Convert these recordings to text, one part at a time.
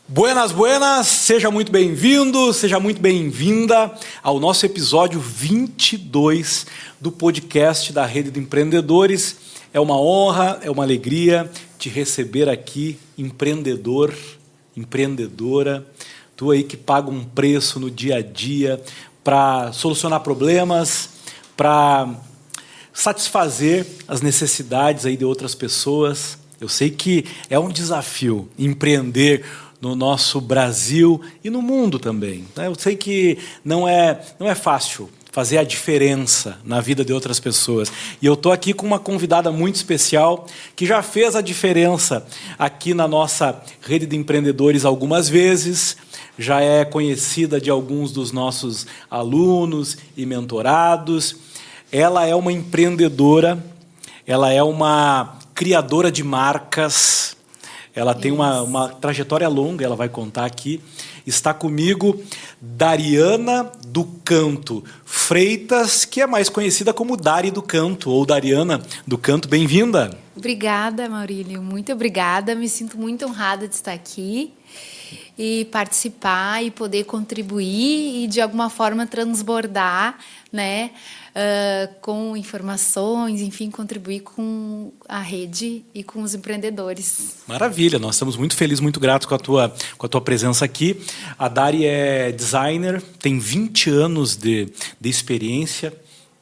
Buenas, buenas, seja muito bem-vindo, seja muito bem-vinda ao nosso episódio 22 do podcast da Rede de Empreendedores. É uma honra, é uma alegria te receber aqui, empreendedor, empreendedora, tu aí que paga um preço no dia a dia para solucionar problemas, para satisfazer as necessidades aí de outras pessoas. Eu sei que é um desafio empreender no nosso Brasil e no mundo também. Eu sei que não é fácil fazer a diferença na vida de outras pessoas. E eu estou aqui com uma convidada muito especial que já fez a diferença aqui na nossa rede de empreendedores algumas vezes, já é conhecida de alguns dos nossos alunos e mentorados. Ela é uma empreendedora, ela é uma criadora de marcas. Ela tem uma trajetória longa, ela vai contar aqui. Está comigo Dariana do Canto Freitas, que é mais conhecida como Dari do Canto, ou Dariana do Canto. Bem-vinda. Obrigada, Maurílio. Muito obrigada. Me sinto muito honrada de estar aqui e participar e poder contribuir e, de alguma forma, transbordar, né? Com informações, enfim, contribuir com a rede e com os empreendedores. Maravilha, nós estamos muito felizes, muito gratos com a tua presença aqui. A Dari é designer, tem 20 anos de experiência.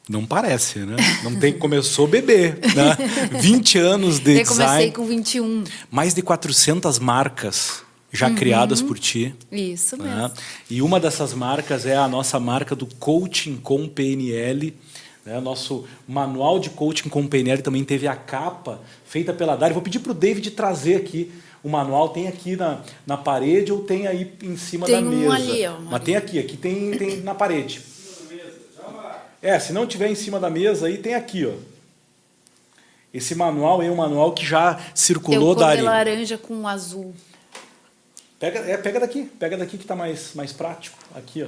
Não parece, né? Não tem, começou bebê, né? 20 anos de design. Eu comecei com 21. Mais de 400 marcas já criadas por ti. Isso mesmo. Né? E uma dessas marcas é a nossa marca do Coaching com PNL. Né? Nosso manual de Coaching com PNL também teve a capa feita pela Dari. Vou pedir para o David trazer aqui o manual. Tem aqui na parede ou tem aí em cima da mesa? Tem um ali, ó. Mas tem aqui tem na parede. Se não tiver em cima da mesa, aí tem aqui, ó. Esse manual é um manual que já circulou, Dari. Tem laranja com azul. Pega daqui que está mais prático. Aqui, ó.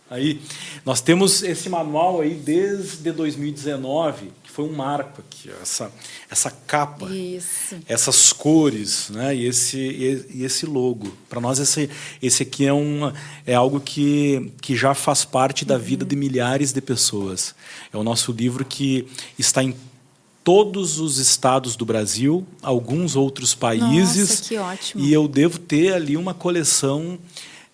Aí, nós temos esse manual aí desde 2019, que foi um marco aqui, ó, essa capa, isso, essas cores, né? E esse logo. Para nós, esse aqui é algo que já faz parte da vida de milhares de pessoas. É o nosso livro que está em todos os estados do Brasil, alguns outros países. Nossa, que ótimo. E eu devo ter ali uma coleção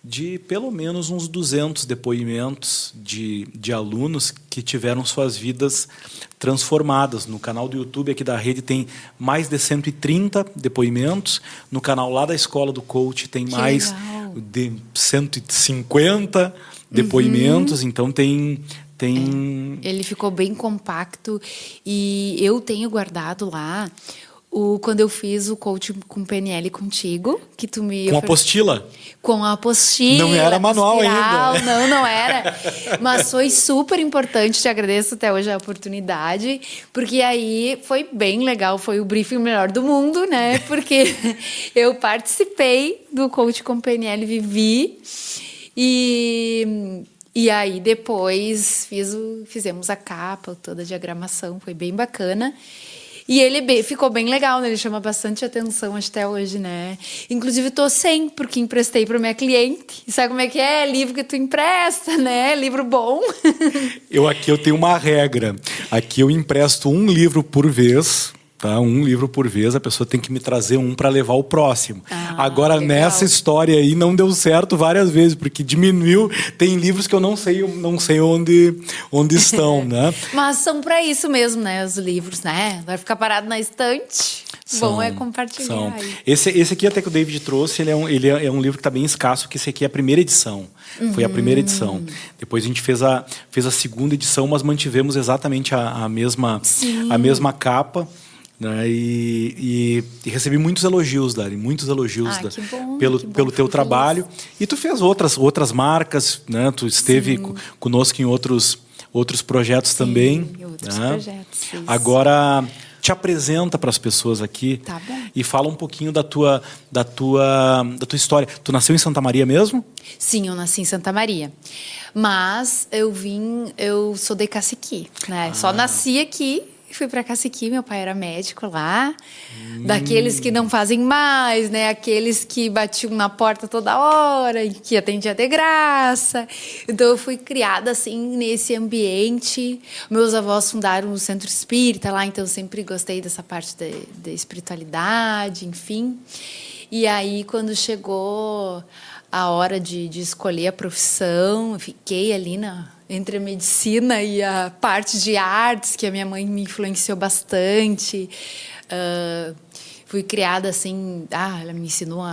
de pelo menos uns 200 depoimentos de alunos que tiveram suas vidas transformadas. No canal do YouTube aqui da rede tem mais de 130 depoimentos. No canal lá da Escola do Coach tem mais de 150 depoimentos. Então tem... Ele ficou bem compacto e eu tenho guardado lá quando eu fiz o coaching com PNL contigo, que tu me... Com apostila? Com a apostila. Não era manual ainda. Não era. Mas foi super importante, te agradeço até hoje a oportunidade, porque aí foi bem legal, foi o briefing melhor do mundo, né? Porque eu participei do coaching com PNL, vivi E aí depois fizemos a capa, toda a diagramação, foi bem bacana. E ele ficou bem legal, né? Ele chama bastante atenção até hoje, né? Inclusive, estou sem, porque emprestei para minha cliente. E sabe como é que é? Livro que tu empresta, né? Livro bom. Eu tenho uma regra. Aqui eu empresto um livro por vez. Tá? Um livro por vez, a pessoa tem que me trazer um para levar o próximo. Agora, legal. Nessa história aí, não deu certo várias vezes, porque diminuiu. Tem livros que eu não sei onde estão, né? Mas são para isso mesmo, né? Os livros, né? Vai ficar parado na estante. Bom é compartilhar. Esse aqui até que o David trouxe, ele é um livro que está bem escasso, que esse aqui é a primeira edição. Foi a primeira edição. Depois a gente fez a segunda edição, mas mantivemos exatamente a mesma capa. Né? E recebi muitos elogios, Dari, muitos elogios pelo teu trabalho. E tu fez outras marcas, né? Tu esteve conosco em outros projetos também. Outros projetos. Isso. Agora te apresenta para as pessoas aqui e fala um pouquinho da tua história. Tu nasceu em Santa Maria mesmo? Sim, eu nasci em Santa Maria. Mas eu sou de Caciqui, né? Só nasci aqui. fui para Caciqui, meu pai era médico lá, daqueles que não fazem mais, né? Aqueles que batiam na porta toda hora e que atendia de graça. Então eu fui criada assim nesse ambiente. Meus avós fundaram o Centro Espírita lá, então eu sempre gostei dessa parte da espiritualidade, enfim. E aí quando chegou a hora de escolher a profissão, eu fiquei ali entre a medicina e a parte de artes, que a minha mãe me influenciou bastante. Fui criada assim, ela me ensinou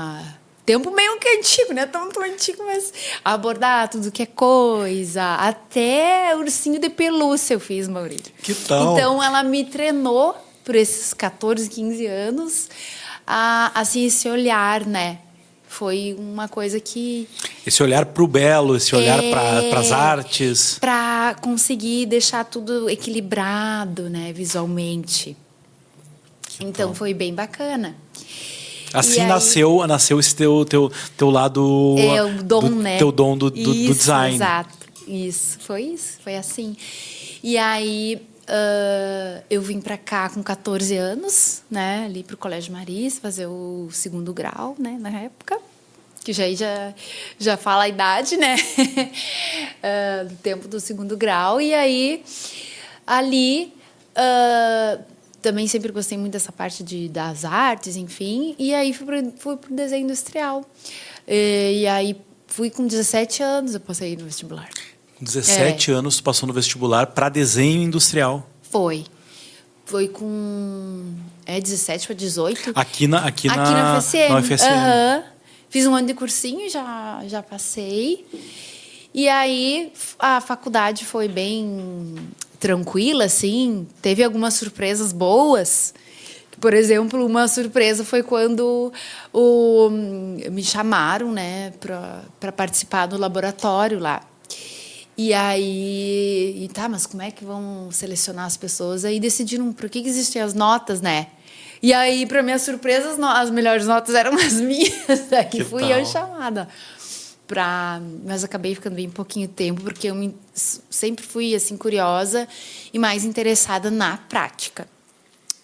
tempo meio que antigo, né? Tão antigo, mas a abordar tudo que é coisa, até ursinho de pelúcia eu fiz, Maurílio. Que tal? Então ela me treinou por esses 14, 15 anos, assim, esse olhar, né? Foi uma coisa que... Esse olhar para o belo, esse olhar para as artes. Para conseguir deixar tudo equilibrado, né, visualmente. Então foi bem bacana. Assim aí, nasceu esse teu lado... o dom, né? Teu dom do design. Exato. Isso. Foi assim. E aí... eu vim para cá com 14 anos, né, ali para o Colégio Maris, fazer o 2º grau, né, na época, que já fala a idade, né, do tempo do 2º grau. E aí, ali, também sempre gostei muito dessa parte das artes, enfim, e aí fui para o desenho industrial. E aí, fui com 17 anos, eu passei no vestibular. 17 anos, tu passou no vestibular para desenho industrial. Foi com 17 para 18. Aqui na FSM. Na UFSM. Fiz um ano de cursinho, já passei. E aí a faculdade foi bem tranquila, assim. Teve algumas surpresas boas. Por exemplo, uma surpresa foi quando me chamaram, né, para participar do laboratório lá. E aí, mas como é que vão selecionar as pessoas? Aí decidiram por que existem as notas, né? E aí, para minha surpresa, as melhores notas eram as minhas. Aí fui eu chamada. Mas acabei ficando bem pouquinho tempo, porque eu sempre fui assim curiosa e mais interessada na prática.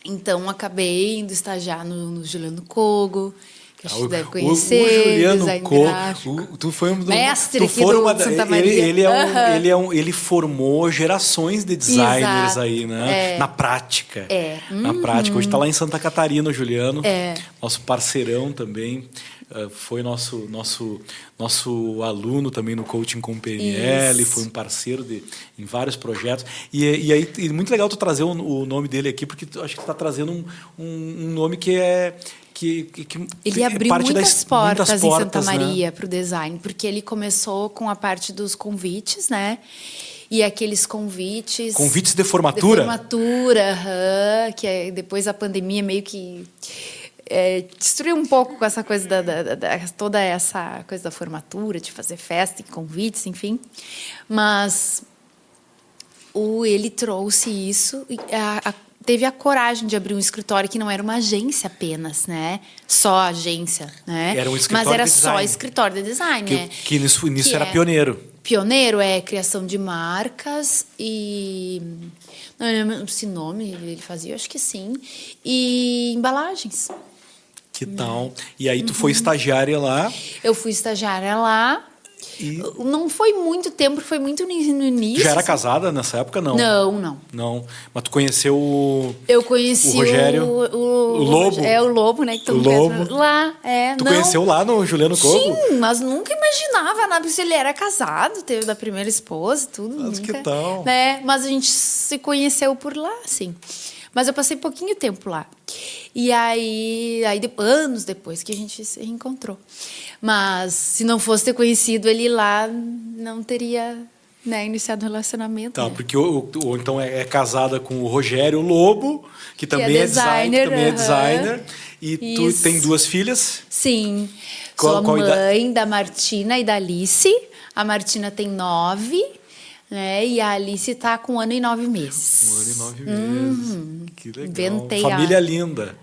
Então, acabei indo estagiar no Juliano Kogo, que a gente deve conhecer. O Juliano Kogo, tu foi mestre aqui do Santa Maria. Ele formou gerações de designers. Exato. Aí, né? Na prática. Na prática. Hoje está lá em Santa Catarina, o Juliano. Nosso parceirão também. Foi nosso aluno também no Coaching com PNL. Isso. Foi um parceiro em vários projetos. E aí, muito legal tu trazer o nome dele aqui, porque acho que tu está trazendo um nome que é... Ele abriu muitas portas em Santa Maria, né, para o design, porque ele começou com a parte dos convites, né? E aqueles convites... Convites de formatura? De formatura, que depois a pandemia meio que destruiu um pouco com essa coisa toda essa coisa da formatura, de fazer festa e convites, enfim. Mas ele trouxe isso... teve a coragem de abrir um escritório que não era uma agência apenas, né? Só agência, né? Era um escritório Mas era de design. Só escritório de design, né? Que nisso era pioneiro. Pioneiro criação de marcas e... Não lembro se nome ele fazia, acho que sim. E embalagens. Que tal? E aí tu foi estagiária lá? Eu fui estagiária lá. Não foi muito tempo, foi muito no início. Já era casada nessa época, não? Não. Mas tu conheceu Eu conheci o Rogério? O Lobo? O Lobo, né? Que o Lobo. Lá, Tu conheceu lá no Juliano Kogo? Sim, mas nunca imaginava nada, porque ele era casado, teve da primeira esposa e tudo. Mas nunca, que tal? Né? Mas a gente se conheceu por lá, sim. Mas eu passei pouquinho tempo lá. E aí anos depois que a gente se reencontrou. Mas se não fosse ter conhecido ele lá, não teria, né, iniciado um relacionamento. Tá, né? porque ou então é casada com o Rogério Lobo, que também é designer. E tu tem 2 filhas? Sim. Sou a mãe da Martina e da Alice. A Martina tem 9, né? E a Alice está com 1 ano e 9 meses. 1 ano e 9 meses. Que legal. Inventei Família linda.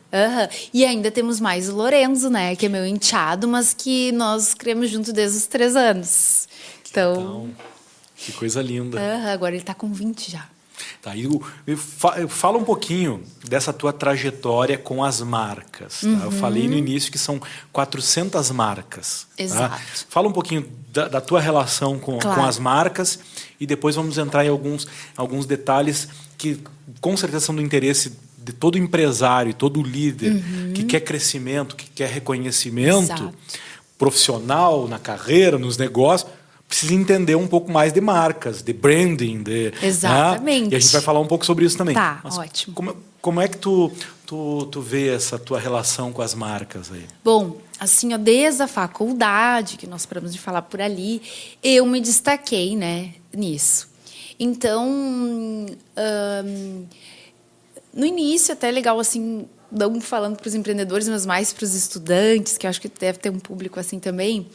E ainda temos mais o Lorenzo, né? Que é meu enteado, mas que nós criamos junto desde os 3 anos. Então, que coisa linda. Agora ele está com 20 já. Tá, fala um pouquinho dessa tua trajetória com as marcas. Tá? Eu falei no início que são 400 marcas. Exato. Tá? Fala um pouquinho da tua relação com as marcas e depois vamos entrar em alguns detalhes que com certeza são do interesse de todo empresário, todo líder que quer crescimento, que quer reconhecimento. Exato. Profissional, na carreira, nos negócios, precisa entender um pouco mais de marcas, de branding. Exatamente. Né? E a gente vai falar um pouco sobre isso também. Tá, mas ótimo. Como é que tu vê essa tua relação com as marcas aí? Bom, assim, ó, desde a faculdade, que nós paramos de falar por ali, eu me destaquei, né, nisso. Então, no início, até é legal, assim, não falando para os empreendedores, mas mais para os estudantes, que eu acho que deve ter um público assim também,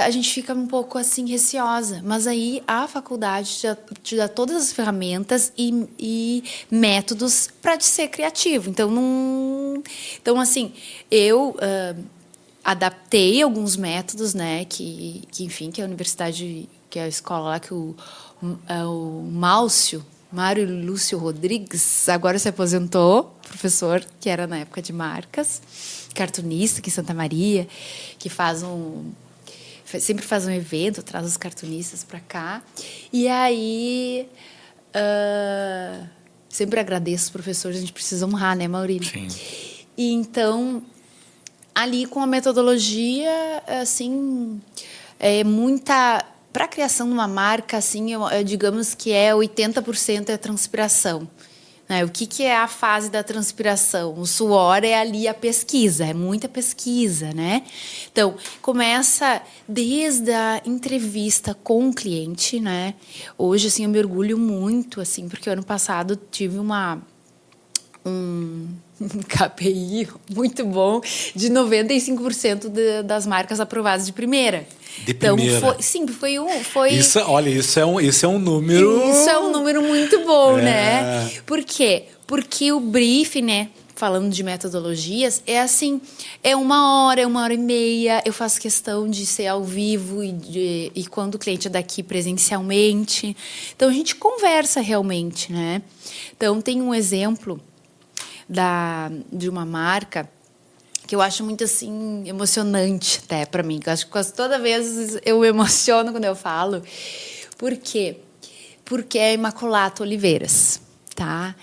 a gente fica um pouco assim receosa. Mas aí a faculdade te dá todas as ferramentas e métodos para te ser criativo. Então assim, eu adaptei alguns métodos, né, que enfim, que a universidade, que é a escola lá, que o Mário Lúcio Rodrigues, agora se aposentou, professor, que era na época de marcas, cartunista aqui em Santa Maria, que sempre faz um evento, traz os cartunistas para cá. E aí, sempre agradeço os professores, a gente precisa honrar, né, Maurílio? Sim. E então, ali com a metodologia, assim, para a criação de uma marca, assim, digamos que 80% é transpiração. Né? O que é a fase da transpiração? O suor é ali a pesquisa, é muita pesquisa, né? Então, começa desde a entrevista com o cliente, né? Hoje, assim, eu me orgulho muito, assim, porque o ano passado tive um KPI muito bom de 95% das marcas aprovadas de primeira. De primeira. Então, foi... Isso, olha, isso é um número... Isso é um número muito bom, né? Por quê? Porque o brief, né, falando de metodologias, é assim, é 1 hora, 1 hora e meia, eu faço questão de ser ao vivo e quando o cliente é daqui presencialmente. Então, a gente conversa realmente, né? Então, tem um exemplo de uma marca que eu acho muito assim emocionante até para mim. Eu acho que quase toda vez eu me emociono quando eu falo. Por quê? Porque é Imaculato Oliveiras, tá?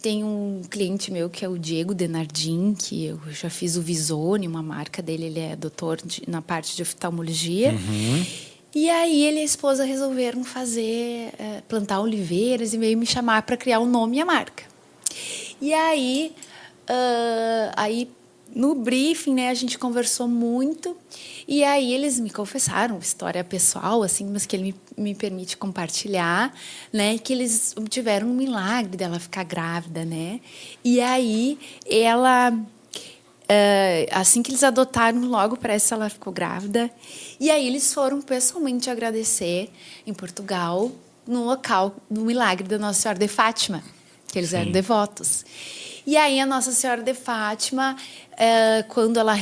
Tenho um cliente meu que é o Diego Denardim, que eu já fiz o Visone, uma marca dele, ele é doutor na parte de oftalmologia. E aí ele e a esposa resolveram plantar oliveiras e veio me chamar para criar o nome e a marca. E aí no briefing, né, a gente conversou muito e aí eles me confessaram história pessoal, assim, mas que ele me permite compartilhar, né, que eles tiveram um milagre dela ficar grávida, né? E aí ela, assim que eles adotaram, logo parece que ela ficou grávida. E aí eles foram pessoalmente agradecer em Portugal, no local do milagre da Nossa Senhora de Fátima, que eles eram devotos. E aí a Nossa Senhora de Fátima, quando ela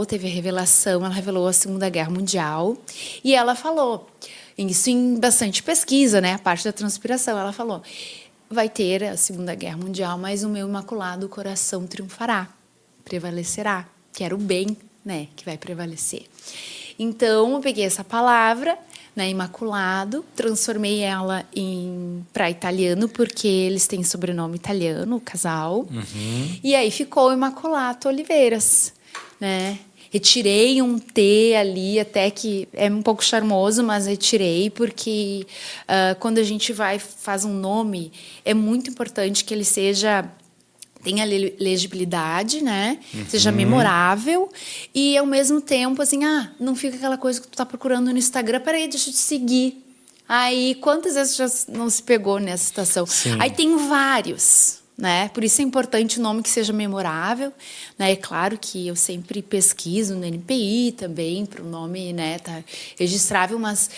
teve a revelação, ela revelou a Segunda Guerra Mundial, e ela falou, isso em bastante pesquisa, né, a parte da transpiração, ela falou, vai ter a Segunda Guerra Mundial, mas o meu imaculado coração triunfará, prevalecerá, que era o bem, né, que vai prevalecer. Então, eu peguei essa palavra, né, Imaculado, transformei ela para italiano, porque eles têm sobrenome italiano, o casal. E aí ficou Imaculato Oliveiras, né? Retirei um T ali, até que é um pouco charmoso, mas retirei, porque quando a gente faz um nome, é muito importante que ele tenha legibilidade, né? Seja memorável e, ao mesmo tempo, assim, não fica aquela coisa que tu tá procurando no Instagram, peraí, deixa eu te seguir. Aí, quantas vezes já não se pegou nessa situação? Sim. Aí tem vários, né? Por isso é importante o nome que seja memorável, né? É claro que eu sempre pesquiso no NPI também para o nome, né, tá registrável, mas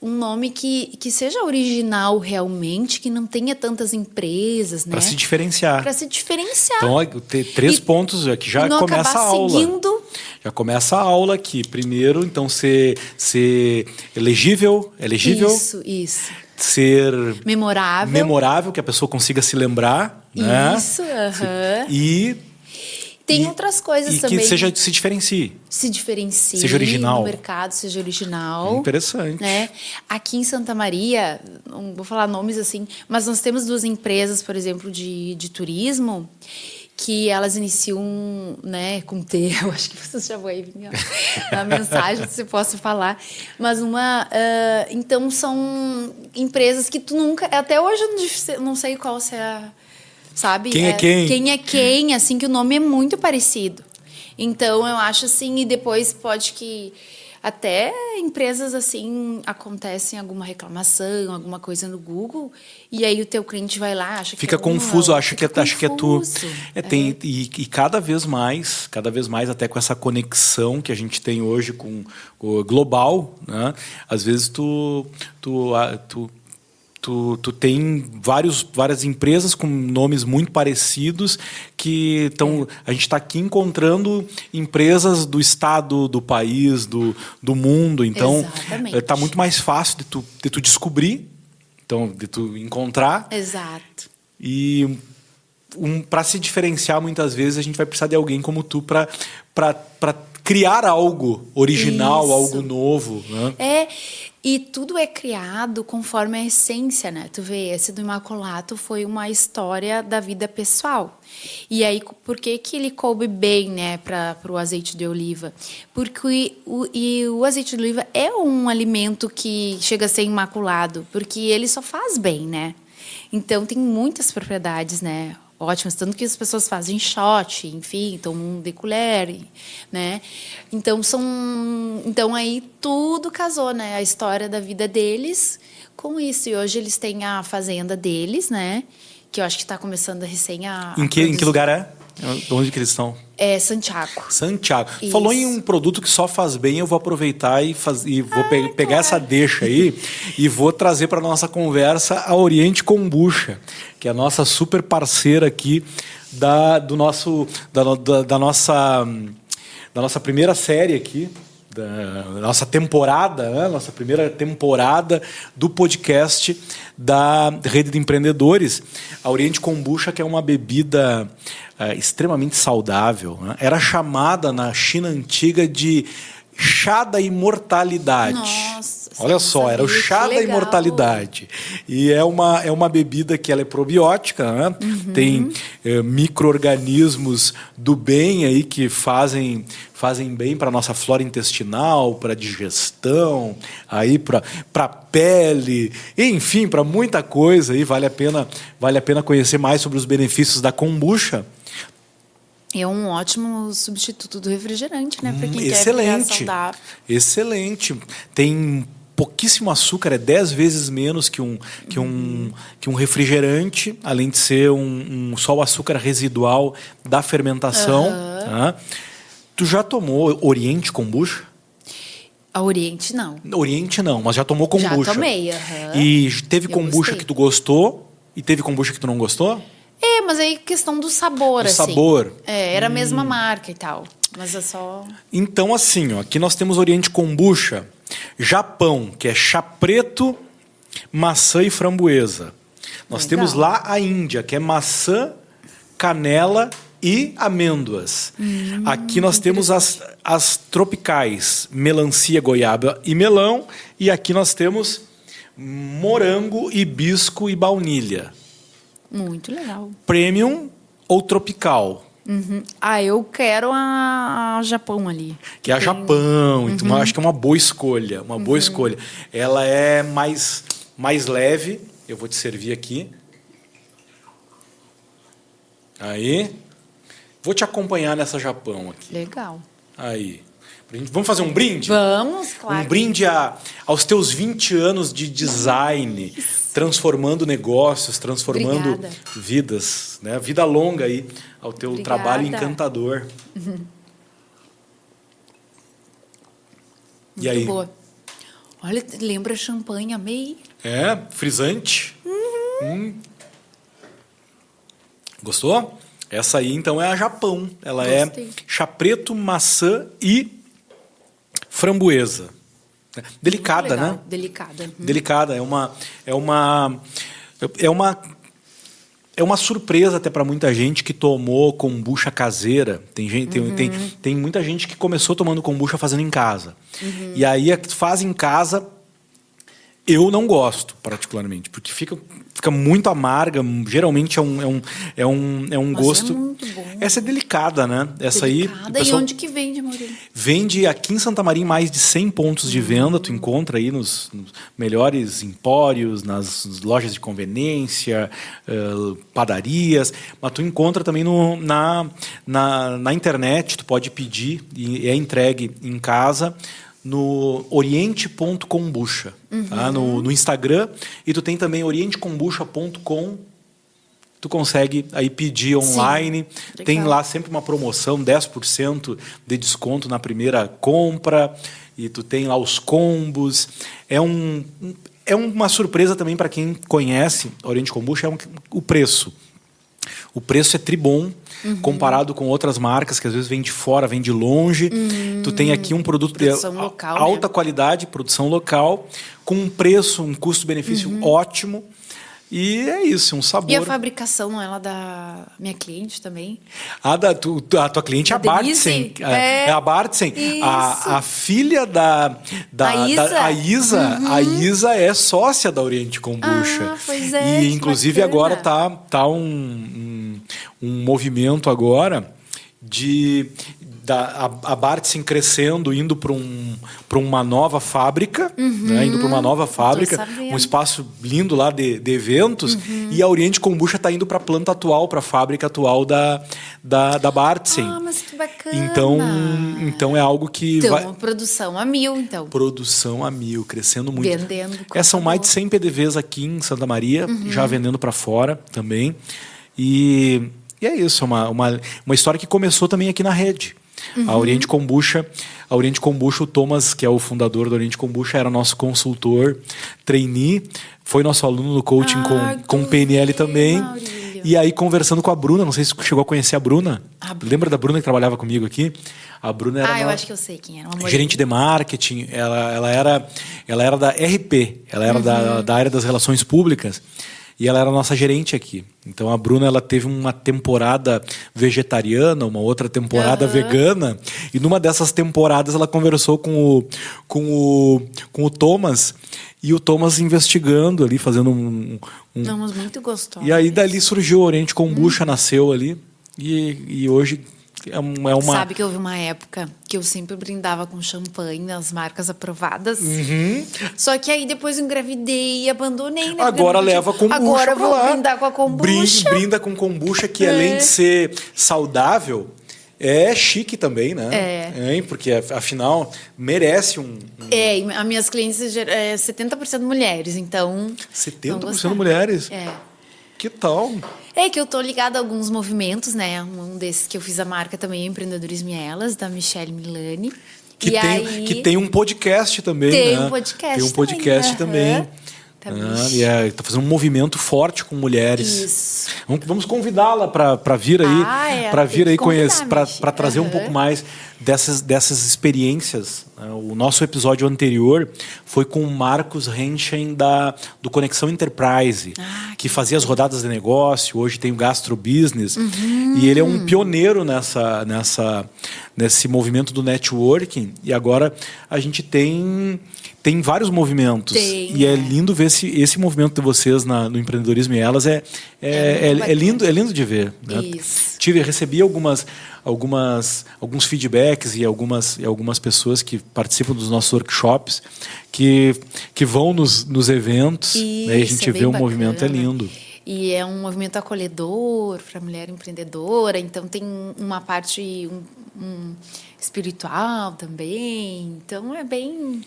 um nome que seja original realmente, que não tenha tantas empresas, né? Para se diferenciar. Para se diferenciar. Então, tem 3 pontos aqui, já começa a aula. Seguindo. Já começa a aula aqui. Primeiro, então, ser elegível. Isso. ser memorável, que a pessoa consiga se lembrar, né? Isso, aham. E tem outras coisas e também. que se diferencie. Se diferencie Seja original. no mercado, seja original. Interessante. Né? Aqui em Santa Maria, não vou falar nomes assim, mas nós temos 2 empresas, por exemplo, de turismo, que elas iniciam, né, com T, eu acho que vocês já vão aí vir na mensagem, se eu posso falar, mas então são empresas que tu nunca, até hoje eu não sei qual será, sabe? Quem é quem? Quem é quem, assim, que o nome é muito parecido. Então, eu acho assim, e depois pode que até empresas assim, acontecem alguma reclamação, alguma coisa no Google, e aí o teu cliente vai lá, acha que fica é confuso, acha que é tu. E cada vez mais até com essa conexão que a gente tem hoje com o global, né? Às vezes tu tem várias empresas com nomes muito parecidos que estão. A gente está aqui encontrando empresas do estado, do país, do mundo. Então, está muito mais fácil de tu descobrir, então, de tu encontrar. Exato. E para se diferenciar, muitas vezes, a gente vai precisar de alguém como tu para criar algo original, Isso. algo novo. Né? E tudo é criado conforme a essência, né? Tu vê, esse do Imaculato foi uma história da vida pessoal. E aí, por que ele coube bem, né, para o azeite de oliva? Porque o azeite de oliva é um alimento que chega a ser imaculado, porque ele só faz bem, né? Então, tem muitas propriedades, né? Ótimas, tanto que as pessoas fazem shot, enfim, tomam de colher, né? Então aí tudo casou, né? A história da vida deles com isso. E hoje eles têm a fazenda deles, né? Que eu acho que está começando a recém a Em que lugar é? Onde que eles estão? É Santiago. Santiago. Isso. Falou em um produto que só faz bem, eu vou aproveitar e vou pegar essa deixa aí e vou trazer para nossa conversa a Oriente Kombucha, que é a nossa super parceira aqui da nossa primeira série aqui, da nossa temporada, né? Nossa primeira temporada do podcast da Rede de Empreendedores. A Oriente Kombucha, que é uma bebida extremamente saudável, né? Era chamada na China antiga de chá da imortalidade. Nossa, olha só, era o chá da imortalidade. E é uma bebida que ela é probiótica, né? Uhum. Tem micro-organismos do bem aí que fazem bem para a nossa flora intestinal, para a digestão, aí para a pele, enfim, para muita coisa. Aí vale a pena conhecer mais sobre os benefícios da kombucha. É um ótimo substituto do refrigerante, né? Para quem quer ficar saudável. Excelente. Tem pouquíssimo açúcar, é 10 vezes menos que um refrigerante, além de ser só o açúcar residual da fermentação. Tá? Tu já tomou Oriente Kombucha? A Oriente, não. Oriente não, mas já tomou kombucha. Já tomei, E teve kombucha que tu gostou e teve kombucha que tu não gostou? Mas aí questão do sabor, assim. Sabor. Era a mesma marca e tal. Mas é só... Então, assim, ó, aqui nós temos Oriente Kombucha, Japão, que é chá preto, maçã e framboesa. Nós temos lá a Índia, que é maçã, canela e amêndoas. Aqui nós temos as tropicais, melancia, goiaba e melão. E aqui nós temos morango, hibisco e baunilha. Muito legal. Premium ou tropical? Eu quero a Japão ali. Que é a Japão. Então, eu acho que é uma boa escolha. Uma boa escolha. Ela é mais leve. Eu vou te servir aqui. Aí. Vou te acompanhar nessa Japão aqui. Legal. Aí. Vamos fazer um brinde? Vamos, claro. Um brinde aos teus 20 anos de design, transformando negócios, transformando vidas, né? Vida longa aí ao teu trabalho encantador. E Muito aí? Boa. Olha, lembra champanhe, amei. Frisante. Gostou? Essa aí, então, é a Japão. Ela Gostei. é chá preto, maçã e framboesa. Delicada, Muito legal. né? Delicada. Delicada. É uma surpresa até para muita gente que tomou kombucha caseira. Tem muita gente que começou tomando kombucha fazendo em casa. E aí a que faz em casa, eu não gosto particularmente, porque fica muito amarga. Geralmente é um Mas gosto. é muito bom. Essa é delicada, né? Essa Delicada. aí. O pessoal E onde que vende, Maurílio? vende aqui em Santa Maria em mais de 100 pontos de venda. Tu encontra aí nos melhores empórios, nas lojas de conveniência, padarias. Mas tu encontra também na internet. Tu pode pedir e é entregue em casa no oriente.kombucha, tá? No Instagram. E tu tem também orientekombucha.com. Tu consegue aí pedir online. Sim, tem legal. lá sempre uma promoção, 10% de desconto na primeira compra. E tu tem lá os combos. É uma surpresa também para quem conhece a Oriente Kombucha, o preço. O preço é tribom comparado com outras marcas que às vezes vêm de fora, vêm de longe. Tu tem aqui um produto Produção de local, alta né? qualidade, produção local, com um preço, um custo-benefício ótimo. E é isso, um sabor. E a fabricação, não é lá da minha cliente também? A tua cliente é a Da Bartzen. Denise? É a Bartzen. Isso. A filha A Isa? a Isa. A Isa é sócia da Oriente Kombucha. Ah, pois é, E que inclusive bacana. agora tá um movimento agora a Bartzen crescendo, indo para uma nova fábrica, né? Indo para uma nova fábrica, sabendo. um espaço lindo lá de eventos, e a Oriente Kombucha está indo para a planta atual, para a fábrica atual da Bartzen. Ah, mas que bacana. Então é algo que Então, vai... uma produção a 1000, então. Produção a 1000, crescendo muito. Vendendo. São mais de 100 PDVs aqui em Santa Maria, já vendendo para fora também. E é isso, uma história que começou também aqui na rede. A Oriente Kombucha, o Thomas, que é o fundador da Oriente Kombucha, era nosso consultor, trainee, foi nosso aluno no coaching com o PNL também. Maurílio. E aí, conversando com a Bruna, não sei se você chegou a conhecer a Bruna. Lembra da Bruna que trabalhava comigo aqui? A Bruna era Eu acho que eu sei quem era. gerente de marketing. Ela era da RP, ela era da área das relações públicas. E ela era a nossa gerente aqui. Então a Bruna, ela teve uma temporada vegetariana, uma outra temporada vegana. E numa dessas temporadas ela conversou com o Thomas. E o Thomas investigando ali, fazendo Não, mas muito gostosa. E aí dali surgiu o Oriente Kombucha, nasceu ali. E hoje é uma... Sabe que houve uma época que eu sempre brindava com champanhe nas marcas aprovadas. Só que aí depois eu engravidei e abandonei, né? Agora leva kombucha. Agora eu pra vou lá. brindar com a kombucha. Brinda com kombucha, que além de ser saudável, é chique também, né? Porque afinal merece E as minhas clientes 70% mulheres, então... 70% mulheres? Que tal? É que eu tô ligada a alguns movimentos, né? Um desses que eu fiz a marca também é Empreendedorismo e Elas, da Michelle Milani. Que tem um podcast também, Tem né? um podcast Tem um podcast também. Tá Tá fazendo um movimento forte com mulheres. Isso. Vamos convidá-la para vir aí, para vir aí conhecer, para trazer um pouco mais dessas experiências. O nosso episódio anterior foi com o Marcos Renchen do Conexão Enterprise, que fazia as rodadas de negócio, hoje tem o Gastro Business, e ele é um pioneiro nesse movimento do networking, e agora a gente tem vários movimentos. E é lindo ver esse movimento de vocês no Empreendedorismo e Elas. É lindo de ver. Né? Isso. Recebi alguns feedbacks e algumas pessoas que participam dos nossos workshops que vão nos eventos. Isso, né? E a gente vê o bacana. movimento, é lindo. E é um movimento acolhedor para a mulher empreendedora, então tem uma parte espiritual também. Então é bem...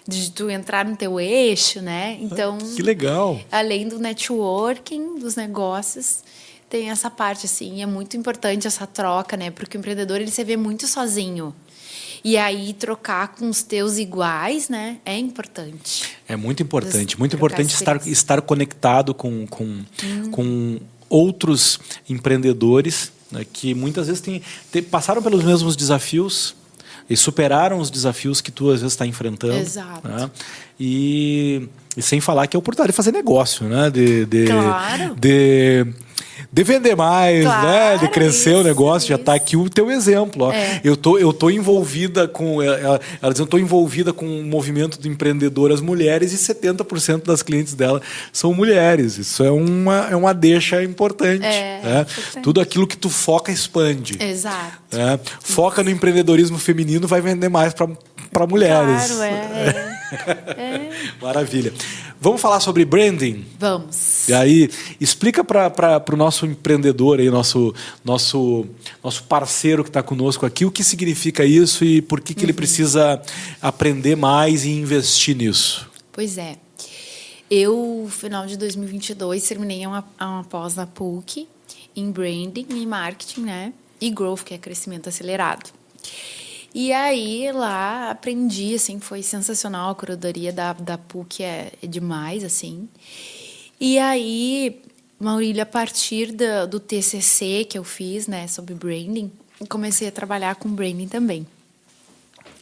de tu entrar no teu eixo, né? Então, que legal. Além do networking, dos negócios, tem essa parte, assim, é muito importante essa troca, né? Porque o empreendedor, ele se vê muito sozinho. E aí, trocar com os teus iguais, né? É importante. É muito importante. Muito importante estar conectado com outros empreendedores, né, que muitas vezes passaram pelos mesmos desafios, e superaram os desafios que tu às vezes está enfrentando. Exato. Né? E sem falar que é a oportunidade de fazer negócio, né? Claro. De vender mais, Claro, né? De crescer o negócio. Já isso. está aqui o teu exemplo. Ó. É. Eu tô envolvida com... Ela diz, eu estou envolvida com o movimento de empreendedoras mulheres e 70% das clientes dela são mulheres. Isso é uma deixa importante. Né? Importante. Tudo aquilo que tu foca expande. Exato. Né? Foca no empreendedorismo feminino, vai vender mais para mulheres. Claro, Maravilha. Vamos falar sobre branding? Vamos. E aí, explica para o nosso empreendedor, aí, nosso parceiro que está conosco aqui, o que significa isso e por que ele precisa aprender mais e investir nisso. Pois é. Eu, no final de 2022, terminei uma pós na PUC em branding e marketing, né? E growth, que é crescimento acelerado. E aí, lá, aprendi, assim, foi sensacional. A curadoria da PUC é demais, assim. E aí, Maurílio, a partir do TCC que eu fiz, né, sobre branding, comecei a trabalhar com branding também.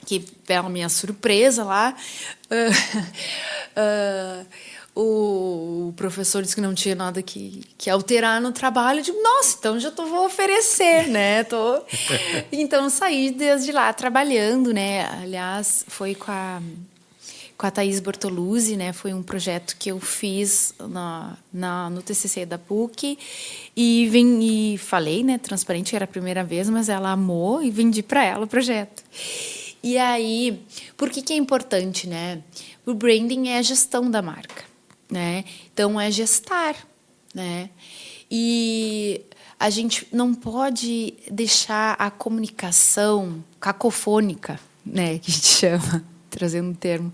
Que, pela minha surpresa lá, o professor disse que não tinha nada que alterar no trabalho. Eu digo, nossa, então já vou oferecer, né? Então, saí desde lá trabalhando, né? Aliás, foi com a Thaís Bortoluzzi, né? Foi um projeto que eu fiz no TCC da PUC e falei, né? Transparente, era a primeira vez, mas ela amou e vendi para ela o projeto. E aí, por que é importante, né? O branding é a gestão da marca, né? Então, é gestar, né? E a gente não pode deixar a comunicação cacofônica, né? Que a gente chama, trazendo um termo,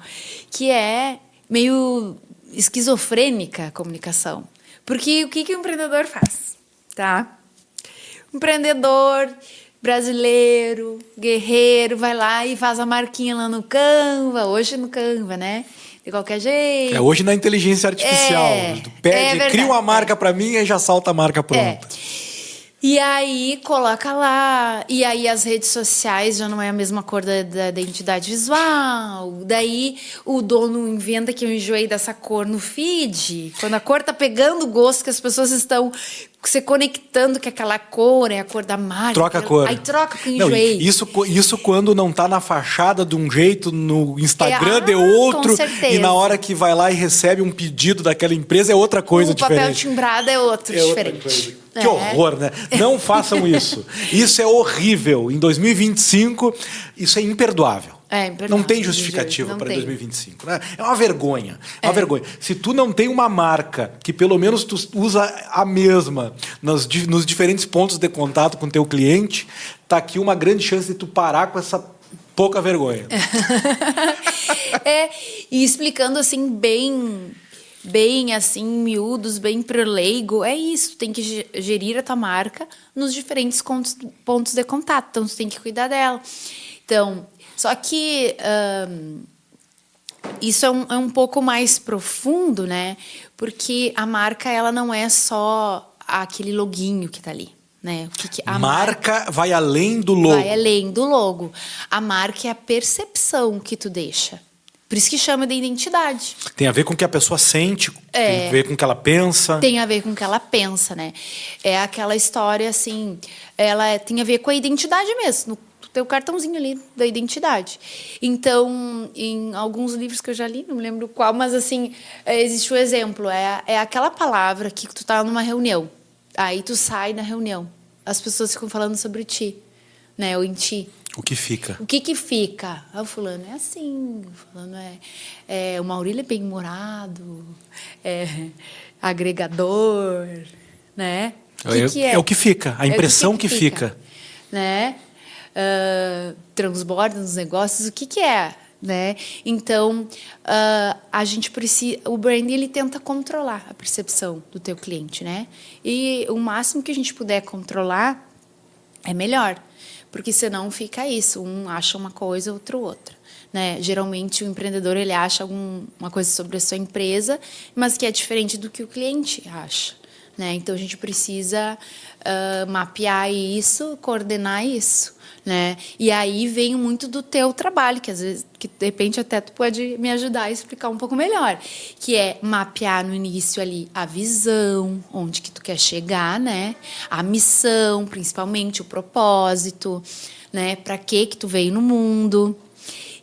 que é meio esquizofrênica a comunicação. Porque o que o empreendedor faz, tá? O empreendedor brasileiro, guerreiro, vai lá e faz a marquinha lá no Canva, hoje no Canva, né? De qualquer jeito. Hoje na inteligência artificial. Tu pede, cria uma marca para mim e já salta a marca pronta. E aí coloca lá, e aí as redes sociais já não é a mesma cor da identidade visual, daí o dono inventa que eu enjoei dessa cor no feed, quando a cor tá pegando o gosto, que as pessoas estão se conectando que aquela cor é a cor da marca. Troca a cor. Aí troca com enjoei. Isso quando não tá na fachada de um jeito, no Instagram de outro, com certeza. E na hora que vai lá e recebe um pedido daquela empresa é outra coisa diferente. O papel timbrado é outro diferente. Outra coisa. Que horror, né? Não façam isso. Isso é horrível. Em 2025, isso é imperdoável. É imperdoável. Não tem justificativa para 2025. Né? É uma vergonha. Uma vergonha. Se tu não tem uma marca que pelo menos tu usa a mesma nos diferentes pontos de contato com o teu cliente, tá aqui uma grande chance de tu parar com essa pouca vergonha. E explicando assim bem assim, miúdos, bem pro leigo, é isso, tem que gerir a tua marca nos diferentes pontos de contato, então tu tem que cuidar dela. Então, só que isso é um pouco mais profundo, né? Porque a marca, ela não é só aquele loguinho que tá ali, né? A marca vai além do logo. Vai além do logo. A marca é a percepção que tu deixa. Por isso que chama de identidade. Tem a ver com o que a pessoa sente, tem a ver com o que ela pensa. Tem a ver com o que ela pensa, né? É aquela história, assim, tem a ver com a identidade mesmo, no teu cartãozinho ali da identidade. Então, em alguns livros que eu já li, não me lembro qual, mas assim, existe o exemplo, é aquela palavra que tu tá numa reunião, aí tu sai da reunião, as pessoas ficam falando sobre ti, né? Ou em ti. O que fica? O que fica? O fulano é assim, o fulano o Maurílio é bem-humorado, é agregador, né? É o que fica, a impressão que fica. Né? Transborda nos negócios, o que é? Né? Então, a gente precisa... O brand, ele tenta controlar a percepção do teu cliente, né? E o máximo que a gente puder controlar é melhor. Porque senão fica isso, um acha uma coisa, outro outra, né? Geralmente o empreendedor ele acha uma coisa sobre a sua empresa, mas que é diferente do que o cliente acha, né? Então a gente precisa mapear isso, coordenar isso, né? E aí vem muito do teu trabalho, que às vezes, que de repente até tu pode me ajudar a explicar um pouco melhor, que é mapear no início ali a visão, onde que tu quer chegar, né? A missão, principalmente o propósito, né? Para que tu veio no mundo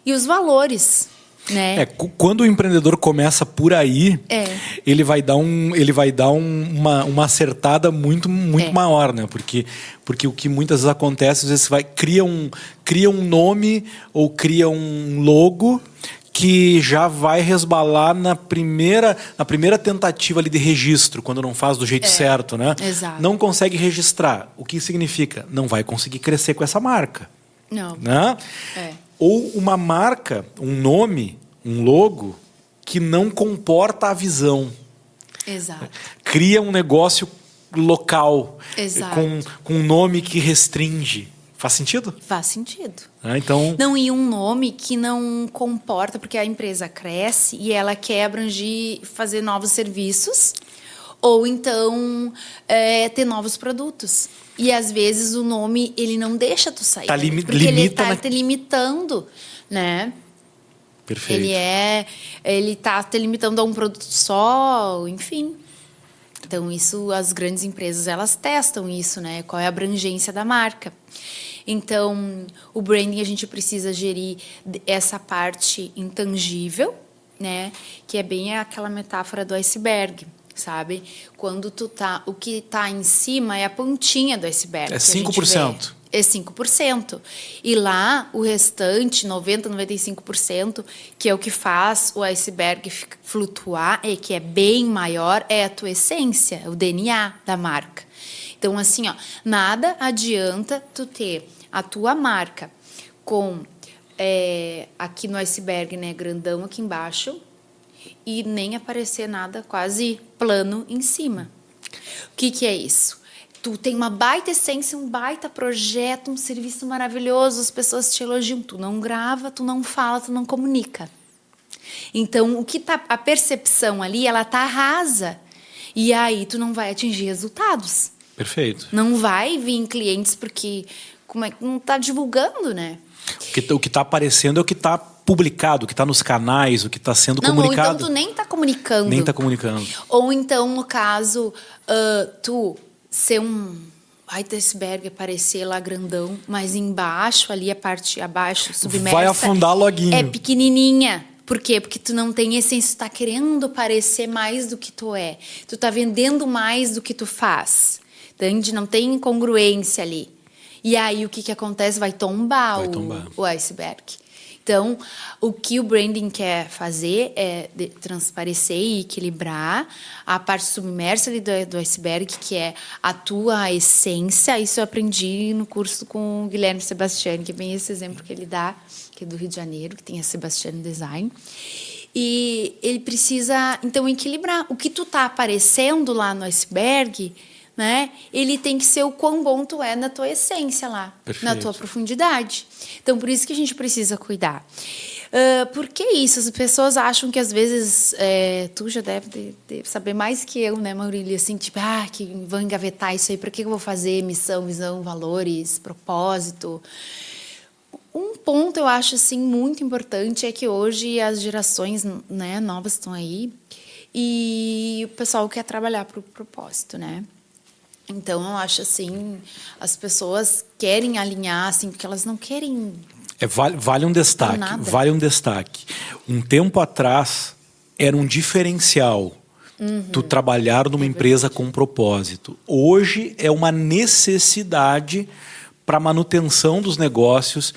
e os valores, né? Quando o empreendedor começa por aí, ele vai dar uma acertada muito maior, né? Porque o que muitas vezes acontece, às vezes cria um nome ou cria um logo que já vai resbalar na primeira tentativa ali de registro, quando não faz do jeito certo, né? Exato. Não consegue registrar. O que significa? Não vai conseguir crescer com essa marca. Não. Né? Ou uma marca, um nome, um logo que não comporta a visão. Exato. Cria um negócio local. Exato. Com um nome que restringe. Faz sentido? Faz sentido. Então... Não, e um nome que não comporta, porque a empresa cresce e ela quer abranger, fazer novos serviços, ou então ter novos produtos. E às vezes o nome ele não deixa tu sair, porque ele está te limitando, né? Perfeito. Ele está te limitando a um produto só, enfim. Então isso, as grandes empresas elas testam isso, né? Qual é a abrangência da marca? Então o branding a gente precisa gerir essa parte intangível, né? Que é bem aquela metáfora do iceberg. Sabe? Quando o que está em cima é a pontinha do iceberg. É 5%. É 5%. E lá, o restante, 90%, 95%, que é o que faz o iceberg flutuar, que é bem maior, é a tua essência, o DNA da marca. Então, assim, nada adianta tu ter a tua marca com, aqui no iceberg, né, grandão aqui embaixo, e nem aparecer nada quase plano em cima. O que é isso? Tu tem uma baita essência, um baita projeto, um serviço maravilhoso, as pessoas te elogiam. Tu não grava, tu não fala, tu não comunica. Então, a percepção ali, ela tá rasa. E aí, tu não vai atingir resultados. Perfeito. Não vai vir clientes porque não tá divulgando, né? O que está aparecendo é o que está publicado, o que está nos canais, o que está sendo comunicado. Ou então tu nem está comunicando. Nem está comunicando. Ou então, no caso, tu ser um iceberg, aparecer lá grandão, mas embaixo, ali a parte abaixo, submersa... Vai afundar loguinho. É pequenininha. Por quê? Porque tu não tem essência, tu tá querendo parecer mais do que tu é. Tu tá vendendo mais do que tu faz. Entende? Não tem incongruência ali. E aí, o que acontece? Vai tombar o iceberg. Então, o que o branding quer fazer é transparecer e equilibrar a parte submersa ali do iceberg, que é a tua essência. Isso eu aprendi no curso com o Guilherme Sebastiani, que é bem esse exemplo que ele dá, que é do Rio de Janeiro, que tem a Sebastiani Design. E ele precisa, então, equilibrar. O que tu tá aparecendo lá no iceberg, né? Ele tem que ser o quão bom tu é na tua essência lá. Perfeito. Na tua profundidade. Então, por isso que a gente precisa cuidar. Por que isso? As pessoas acham que, às vezes, tu já deve saber mais que eu, né, Maurília? Assim, tipo, que vão engavetar isso aí. Para que eu vou fazer missão, visão, valores, propósito? Um ponto, eu acho, assim, muito importante é que hoje as gerações, né, novas estão aí e o pessoal quer trabalhar para o propósito, né? Então, eu acho assim, as pessoas querem alinhar, assim, porque elas não querem... Vale um destaque. Um tempo atrás, era um diferencial tu trabalhar numa empresa com propósito. Hoje, é uma necessidade para a manutenção dos negócios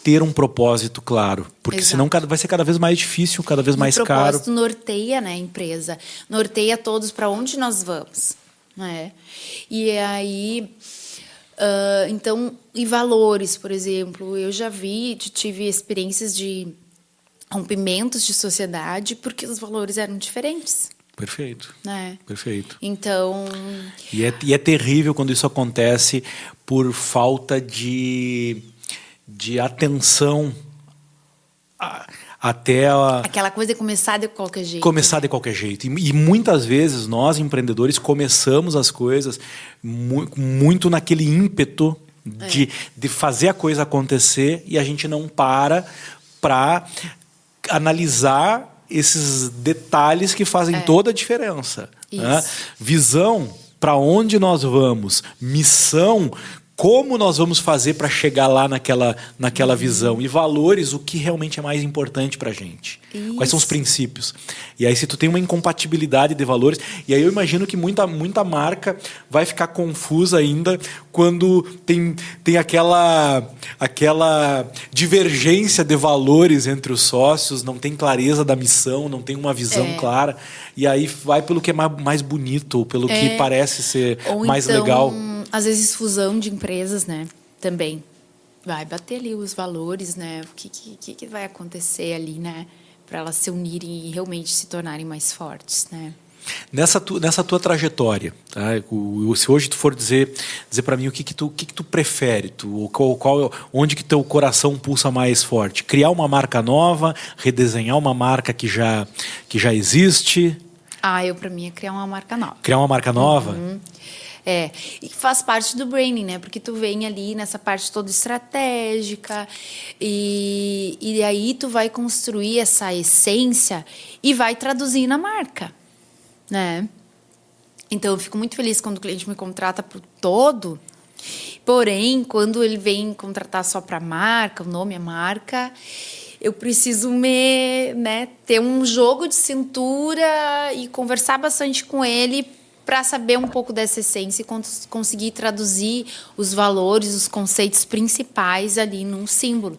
ter um propósito claro. Porque senão vai ser cada vez mais difícil, cada vez mais caro. O propósito norteia, né, a empresa. Norteia todos para onde nós vamos. Né? E aí, então, e valores, por exemplo, eu já tive experiências de rompimentos de sociedade porque os valores eram diferentes. Perfeito. Né? Perfeito. Então... E é terrível quando isso acontece por falta de atenção até aquela coisa de começar de qualquer jeito. Começar de qualquer jeito. E muitas vezes nós, empreendedores, começamos as coisas muito naquele ímpeto de fazer a coisa acontecer e a gente não para analisar esses detalhes que fazem toda a diferença. Né? Visão, para onde nós vamos, missão, como nós vamos fazer para chegar lá naquela visão, e valores, o que realmente é mais importante para a gente. Isso. Quais são os princípios. E aí, se tu tem uma incompatibilidade de valores, e aí eu imagino que muita marca vai ficar confusa ainda quando tem aquela divergência de valores entre os sócios, não tem clareza da missão, não tem uma visão clara, e aí vai pelo que é mais bonito, ou pelo que parece ser mais legal. Às vezes fusão de empresas, né? Também vai bater ali os valores, né? O que vai acontecer ali, né? Para elas se unirem e realmente se tornarem mais fortes, né? Nessa tua trajetória, tá? Se hoje tu for dizer para mim o que tu prefere, onde que teu coração pulsa mais forte? Criar uma marca nova, redesenhar uma marca que já existe? Para mim é criar uma marca nova. Criar uma marca nova? Uhum. E faz parte do branding, né? Porque tu vem ali nessa parte toda estratégica e aí tu vai construir essa essência e vai traduzir na marca, né? Então, eu fico muito feliz quando o cliente me contrata por todo, porém, quando ele vem contratar só para a marca, o nome é marca, eu preciso ter um jogo de cintura e conversar bastante com ele para saber um pouco dessa essência e conseguir traduzir os valores, os conceitos principais ali num símbolo.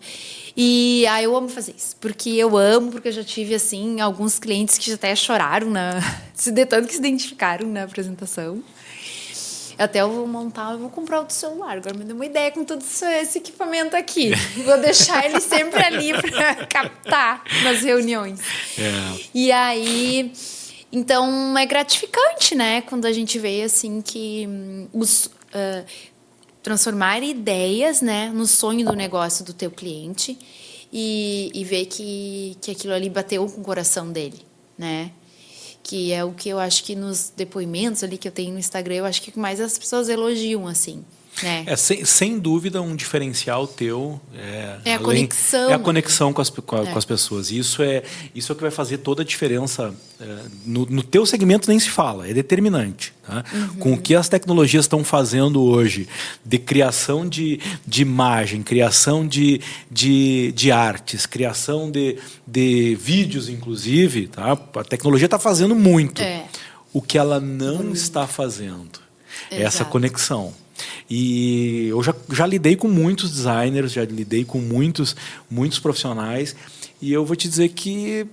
E eu amo fazer isso, porque eu já tive assim alguns clientes que até choraram de tanto que se identificaram na apresentação. Até eu vou comprar outro celular. Agora me deu uma ideia com todo esse equipamento aqui. Vou deixar ele sempre ali para captar nas reuniões. E aí, então é gratificante, né? Quando a gente vê assim que transformar ideias, né, no sonho do negócio do teu cliente e ver que aquilo ali bateu com o coração dele, né? Que é o que eu acho que nos depoimentos ali que eu tenho no Instagram, eu acho que mais as pessoas elogiam, assim, né? Sem dúvida, um diferencial teu a conexão. É a conexão com as pessoas. E isso é o que vai fazer toda a diferença. No teu segmento nem se fala, é determinante. Tá? Com o que as tecnologias estão fazendo hoje, de criação de imagem, criação de artes, criação de vídeos, inclusive, tá? A tecnologia está fazendo muito. O que ela não está fazendo é essa conexão. E eu já lidei com muitos designers, já lidei com muitos profissionais, e eu vou te dizer que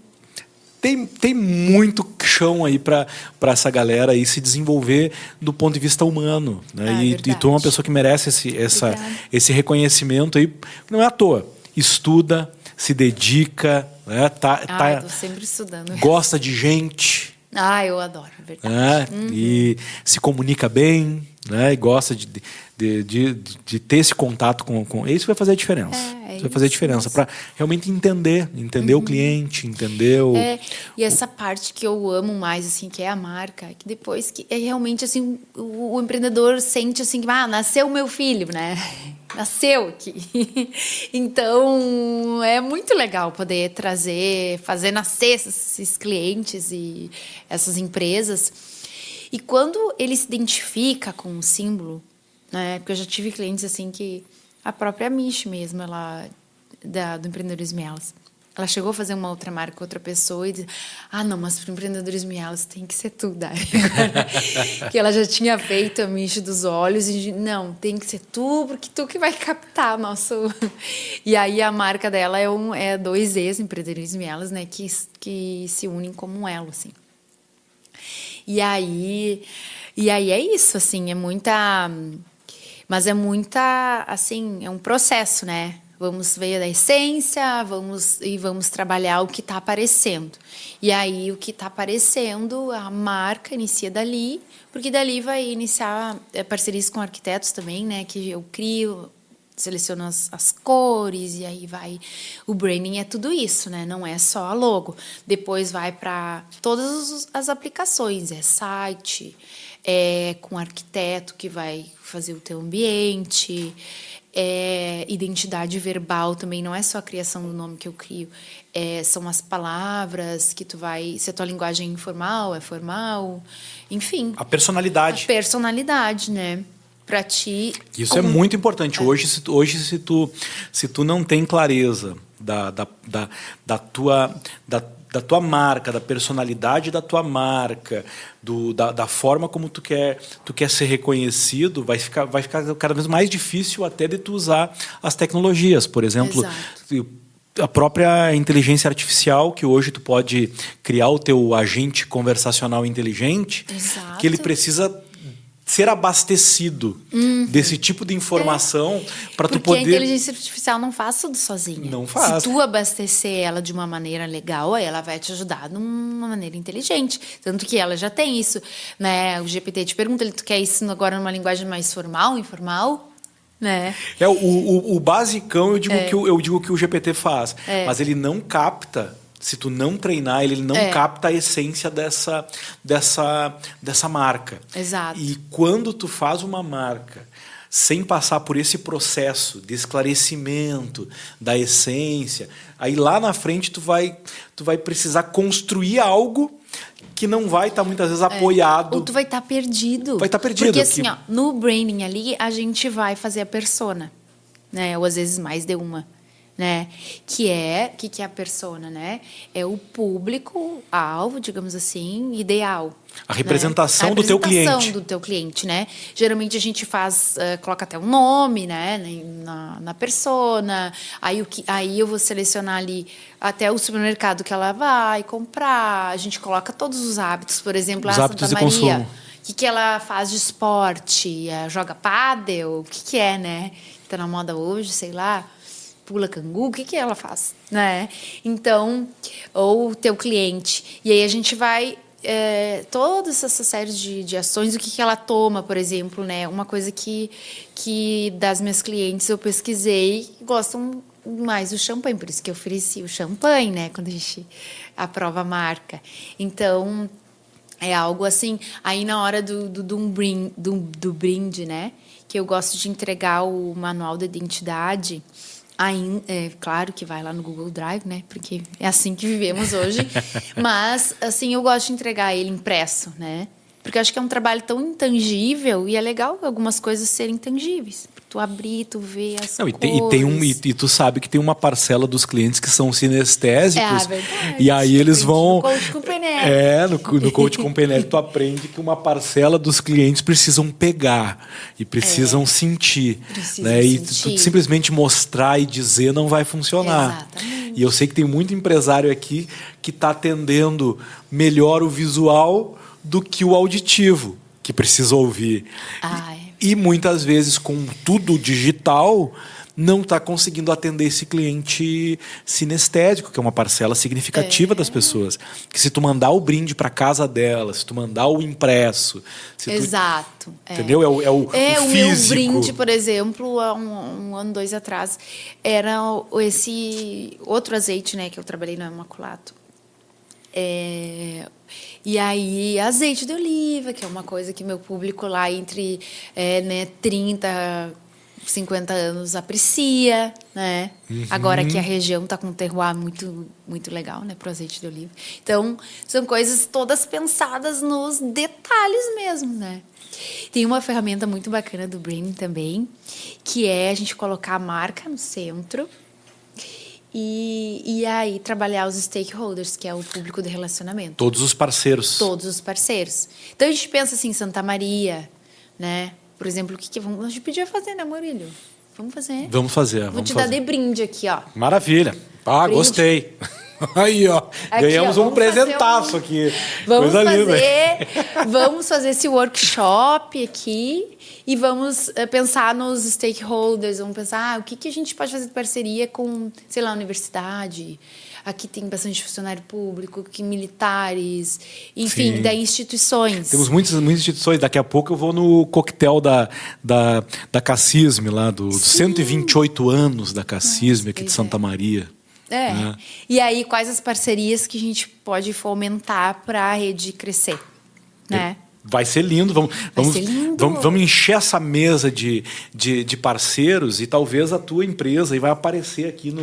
tem muito chão aí para essa galera aí se desenvolver do ponto de vista humano, né? E tu é uma pessoa que merece esse reconhecimento aí, não é à toa. Estuda, se dedica, né? Eu tô sempre estudando. Gosta de gente. Eu adoro, é verdade. E se comunica bem, né? E gosta de ter esse contato com isso vai fazer a diferença. Isso vai fazer a diferença para realmente entender o cliente, entender o... E essa parte que eu amo mais, assim, que é a marca, que depois que é realmente assim, o empreendedor sente assim que nasceu o meu filho, né? Nasceu aqui. Então, é muito legal poder fazer nascer esses clientes e essas empresas. E quando ele se identifica com um símbolo, né? Porque eu já tive clientes assim que a própria Mish mesmo, do Empreendedorismo Elas, ela chegou a fazer uma outra marca com outra pessoa e disse, não, mas para o Empreendedorismo Elas tem que ser tu, Dari. Que ela já tinha feito a Mish dos olhos e não, tem que ser tu, porque tu que vai captar nosso... E aí a marca dela é dois Empreendedorismo Elas, né? Que se unem como um elo, assim. E aí é isso, assim, mas é muita, assim, é um processo, né? Vamos ver da essência, vamos trabalhar o que está aparecendo. E aí o que está aparecendo, a marca inicia dali, porque dali vai iniciar parcerias com arquitetos também, né? Que eu crio seleciona as cores e aí vai. O branding é tudo isso, né? Não é só a logo. Depois vai para todas as aplicações, é site, é com arquiteto que vai fazer o teu ambiente, é identidade verbal também, não é só a criação do nome que eu crio, são as palavras que tu vai, se a tua linguagem é informal, é formal, enfim. A personalidade. A personalidade, né? Para ti. Isso é muito importante. Hoje, se tu não tem clareza da tua marca, da personalidade da tua marca, da forma como tu quer ser reconhecido, vai ficar cada vez mais difícil até de tu usar as tecnologias. Por exemplo, a própria inteligência artificial, que hoje tu pode criar o teu agente conversacional inteligente, Exato. que ele precisa ser abastecido desse tipo de informação para tu poder... Porque a inteligência artificial não faz tudo sozinha. Não faz. Se tu abastecer ela de uma maneira legal, aí ela vai te ajudar de uma maneira inteligente. Tanto que ela já tem isso, né? O GPT te pergunta, tu quer isso agora numa linguagem mais formal, informal? Né? O basicão, eu digo que o GPT faz. Mas ele não capta... Se tu não treinar, ele não capta a essência dessa marca. Exato. E quando tu faz uma marca sem passar por esse processo de esclarecimento da essência, aí lá na frente tu vai precisar construir algo que não vai estar muitas vezes apoiado. Ou tu vai estar perdido. Vai estar perdido. Porque assim, ó, no branding ali, a gente vai fazer a persona, né? Ou às vezes mais de uma. Né? Que é a persona, né? É o público-alvo, digamos assim, ideal. A representação, né? do teu cliente. A representação do teu cliente, né? Geralmente a gente coloca até um nome, né? Na persona. Aí eu vou selecionar ali até o supermercado que ela vai comprar. A gente coloca todos os hábitos, por exemplo, os a hábitos Santa de Maria. consumo. O que ela faz de esporte? Joga pádel? O que é, né? Que tá na moda hoje, sei lá. Pula cangu, o que ela faz, né? Então, ou o teu cliente. E aí a gente vai... todas essas séries de ações, o que ela toma, por exemplo, né? Uma coisa que das minhas clientes eu pesquisei, gostam mais do champanhe, por isso que eu ofereci o champanhe, né? Quando a gente aprova a marca. Então, é algo assim... Aí, na hora do brinde, né? Que eu gosto de entregar o manual da identidade... claro que vai lá no Google Drive, né? Porque é assim que vivemos hoje. Mas, assim, eu gosto de entregar ele impresso, né? Porque eu acho que é um trabalho tão intangível e é legal algumas coisas serem tangíveis. Tu abrir, tu ver as cores. E tu sabe que tem uma parcela dos clientes que são sinestésicos. Verdade. E aí eles vão... No Coach com PNL. No Coach com PNL tu aprende que uma parcela dos clientes precisam pegar e precisam sentir. Né? E tu simplesmente mostrar e dizer não vai funcionar. Exatamente. E eu sei que tem muito empresário aqui que está atendendo melhor o visual do que o auditivo, que precisa ouvir. E muitas vezes, com tudo digital, não está conseguindo atender esse cliente sinestésico, que é uma parcela significativa das pessoas. Que se tu mandar o brinde para casa dela, se tu mandar o impresso... Exato. Entendeu? É o físico. Meu brinde, por exemplo, há um ano, 2 atrás, era esse outro azeite, né, que eu trabalhei no Imaculato. E aí, azeite de oliva, que é uma coisa que meu público lá entre 30, 50 anos aprecia, né? Agora que a região está com um terroir muito, muito legal, né, para o azeite de oliva. Então, são coisas todas pensadas nos detalhes mesmo, né? Tem uma ferramenta muito bacana do branding também, que é a gente colocar a marca no centro. E aí trabalhar os stakeholders, que é o público de relacionamento. Todos os parceiros. Todos os parceiros. Então a gente pensa assim, Santa Maria, né? Por exemplo, a gente podia fazer, né, Maurílio? Vamos fazer. Vamos fazer. Vou te dar de brinde aqui, ó. Maravilha. Brinde. Gostei. Aí, ó. Aqui, Ganhamos ó, um presentaço aqui. Coisa linda. Vamos fazer esse workshop aqui e vamos pensar nos stakeholders. Vamos pensar o que a gente pode fazer de parceria com, sei lá, a universidade. Aqui tem bastante funcionário público, aqui militares, enfim, Sim. daí instituições. Temos muitas instituições. Daqui a pouco eu vou no coquetel da Cassisme, lá dos 128 anos da Cassisme, aqui de Santa Maria. É. E aí, quais as parcerias que a gente pode fomentar para a rede crescer, né? Vai ser lindo. Vamos encher essa mesa de parceiros e talvez a tua empresa vai aparecer aqui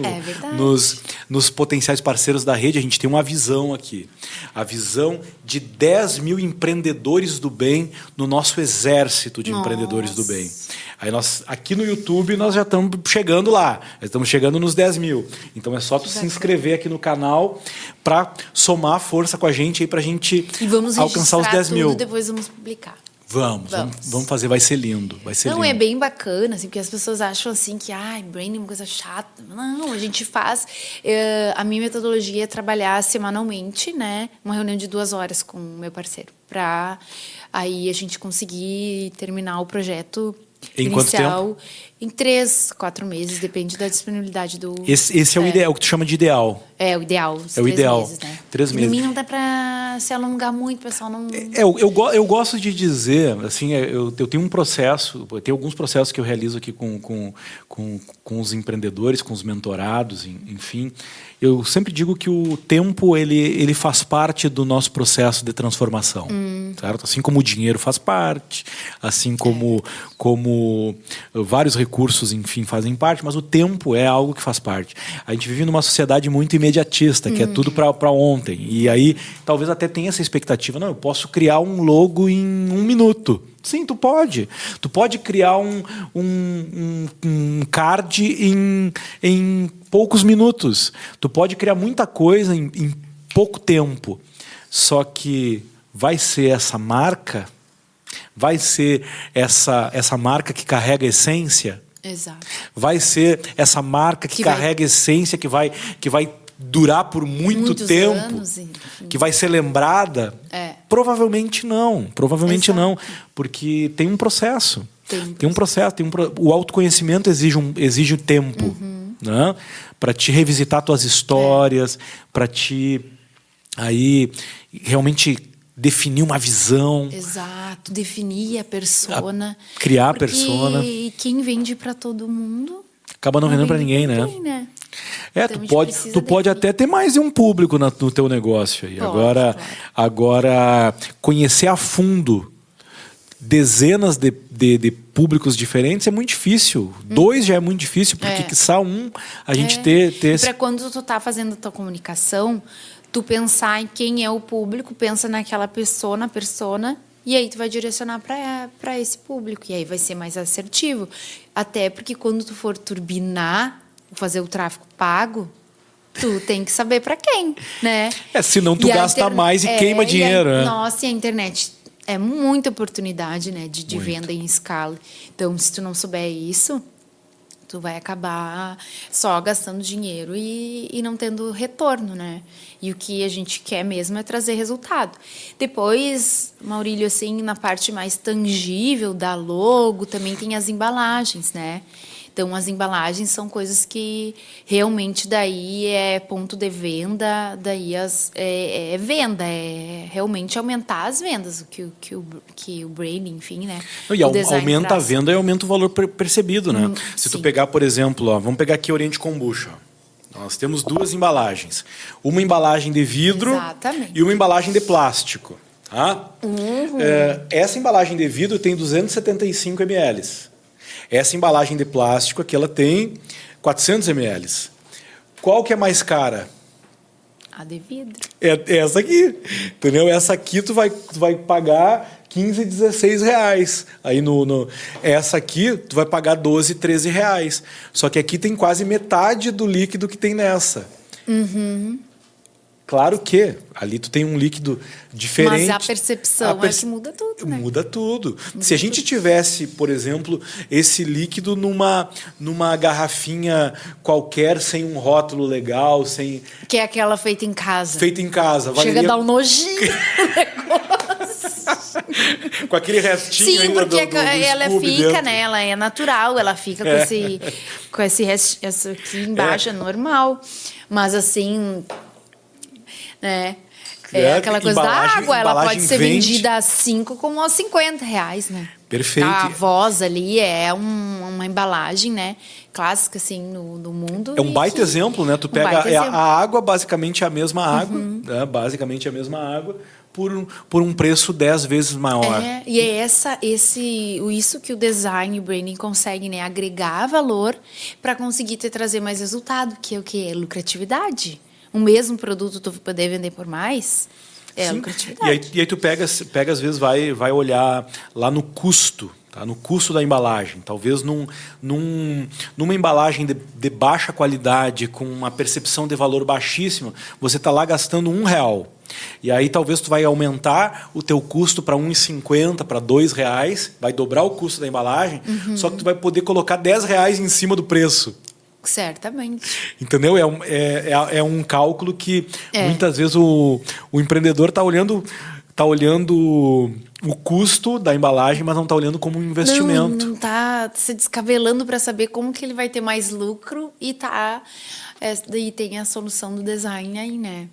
nos potenciais parceiros da rede. A gente tem uma visão aqui. A visão de 10 mil empreendedores do bem no nosso exército de empreendedores do bem. Aí aqui no YouTube, nós já estamos chegando lá. Estamos chegando nos 10 mil. Então é só tu se inscrever aqui no canal para somar força com a gente aí para a gente alcançar os 10 mil. Depois vamos publicar. Vamos fazer, vai ser lindo. Lindo. É bem bacana, assim, porque as pessoas acham assim que branding é uma coisa chata. Não, a gente faz. A minha metodologia é trabalhar semanalmente, né? Uma reunião de 2 horas com o meu parceiro, para aí a gente conseguir terminar o projeto. Em quanto tempo? Em 3, 4 meses, depende da disponibilidade do... Esse é o ideal, o que tu chama de ideal. É o ideal, os 3 meses, né? 3 meses. Em mim não dá para se alongar muito, o pessoal não... Eu gosto de dizer, assim, eu tenho um processo, eu tenho alguns processos que eu realizo aqui com os empreendedores, com os mentorados, enfim. Eu sempre digo que o tempo, ele faz parte do nosso processo de transformação. Certo? Assim como o dinheiro faz parte, assim como vários recursos, enfim, fazem parte, mas o tempo é algo que faz parte. A gente vive numa sociedade muito imediatista, que é tudo para ontem. E aí, talvez até tenha essa expectativa. Não, eu posso criar um logo em 1 minuto. Sim, tu pode. Tu pode criar um card em poucos minutos. Tu pode criar muita coisa em pouco tempo. Só que vai ser essa marca, vai ser essa marca que carrega a essência. Exato. Vai ser essa marca que carrega a essência, que vai durar por muitos tempo, anos, que vai ser lembrada. Provavelmente não. Provavelmente não. Porque tem um processo. Tem um processo. O autoconhecimento exige o tempo. Né? Para te revisitar tuas histórias, para te aí realmente definir uma visão. Exato, definir a persona. Criar a persona. E quem vende para todo mundo acaba não vendendo para ninguém, né? Então, tu pode até ter mais de um público no teu negócio aí. Agora, conhecer a fundo dezenas de públicos diferentes é muito difícil. 2 já é muito difícil, porque quiçá a gente ter para quando tu tá fazendo a tua comunicação, tu pensar em quem é o público, pensa naquela persona, e aí tu vai direcionar para esse público. E aí vai ser mais assertivo. Até porque quando tu for turbinar, fazer o tráfego pago, tu tem que saber para quem, né? Senão tu gasta mais e queima dinheiro. Nossa, e a internet é muita oportunidade, né, de venda em escala. Então, se tu não souber isso, tu vai acabar só gastando dinheiro e não tendo retorno, né? E o que a gente quer mesmo é trazer resultado. Depois, Maurílio, assim, na parte mais tangível da logo, também tem as embalagens, né? Então, as embalagens são coisas que realmente daí é ponto de venda, daí é venda, é realmente aumentar as vendas, que o branding, enfim, né? E aumenta a venda e aumenta o valor percebido, né? Se tu pegar, por exemplo, vamos pegar aqui Oriente Kombucha. Nós temos 2 embalagens. Uma embalagem de vidro e uma embalagem de plástico. Tá? Essa embalagem de vidro tem 275 ml. Essa embalagem de plástico aqui, ela tem 400 ml. Qual que é mais cara? A de vidro. É essa aqui, entendeu? Essa aqui tu vai pagar 15, 16 reais. Aí essa aqui tu vai pagar 12, 13 reais. Só que aqui tem quase metade do líquido que tem nessa. Claro que ali tu tem um líquido diferente. Mas a percepção é que muda tudo, né? Muda tudo. Se a gente tivesse, por exemplo, esse líquido numa garrafinha qualquer, sem um rótulo legal, sem... Que é aquela feita em casa. Feita em casa. Chega a dar um nojinho no negócio. Com aquele restinho. Sim, ainda porque do ela Scooby fica, dentro. né? Ela é natural, ela fica com esse resto aqui embaixo, é normal. Mas assim, né? É aquela coisa da água, ela pode ser vendida a 5 como a 50 reais, né? Perfeito. A Voz ali é uma embalagem, né? Clássica, assim, no mundo. É um baita exemplo, né? Tu pega a água, basicamente a mesma água, né? Basicamente a mesma água, por um preço 10 vezes maior. E é isso que o design e o branding conseguem, né? Agregar valor para conseguir trazer mais resultado, que é o quê? Lucratividade. O mesmo produto tu poder vender por mais é lucratividade. E aí tu pega às vezes, vai olhar lá no custo, tá? No custo da embalagem. Talvez numa embalagem de baixa qualidade, com uma percepção de valor baixíssima, você está lá gastando R$1. E aí talvez tu vai aumentar o teu custo para R$1,50, para R$2, vai dobrar o custo da embalagem, só que tu vai poder colocar R$10 em cima do preço. Certamente. Entendeu? É um cálculo que muitas vezes o empreendedor está olhando o custo da embalagem, mas não está olhando como um investimento. Não está se descabelando para saber como que ele vai ter mais lucro e tem a solução do design aí, né?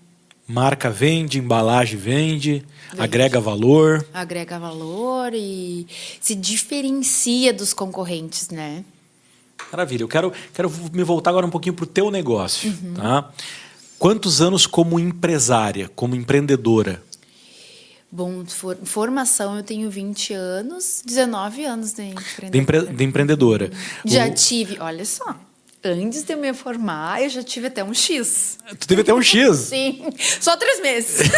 Marca vende, embalagem vende, agrega valor. Agrega valor e se diferencia dos concorrentes, né? Maravilha. Eu quero me voltar agora um pouquinho para o teu negócio. Tá? Quantos anos como empresária, como empreendedora? Bom, formação eu tenho 20 anos, 19 anos de empreendedora. De empreendedora. Já tive, olha só, antes de eu me formar, eu já tive até um X. Tu teve até um X? Sim, só 3 meses.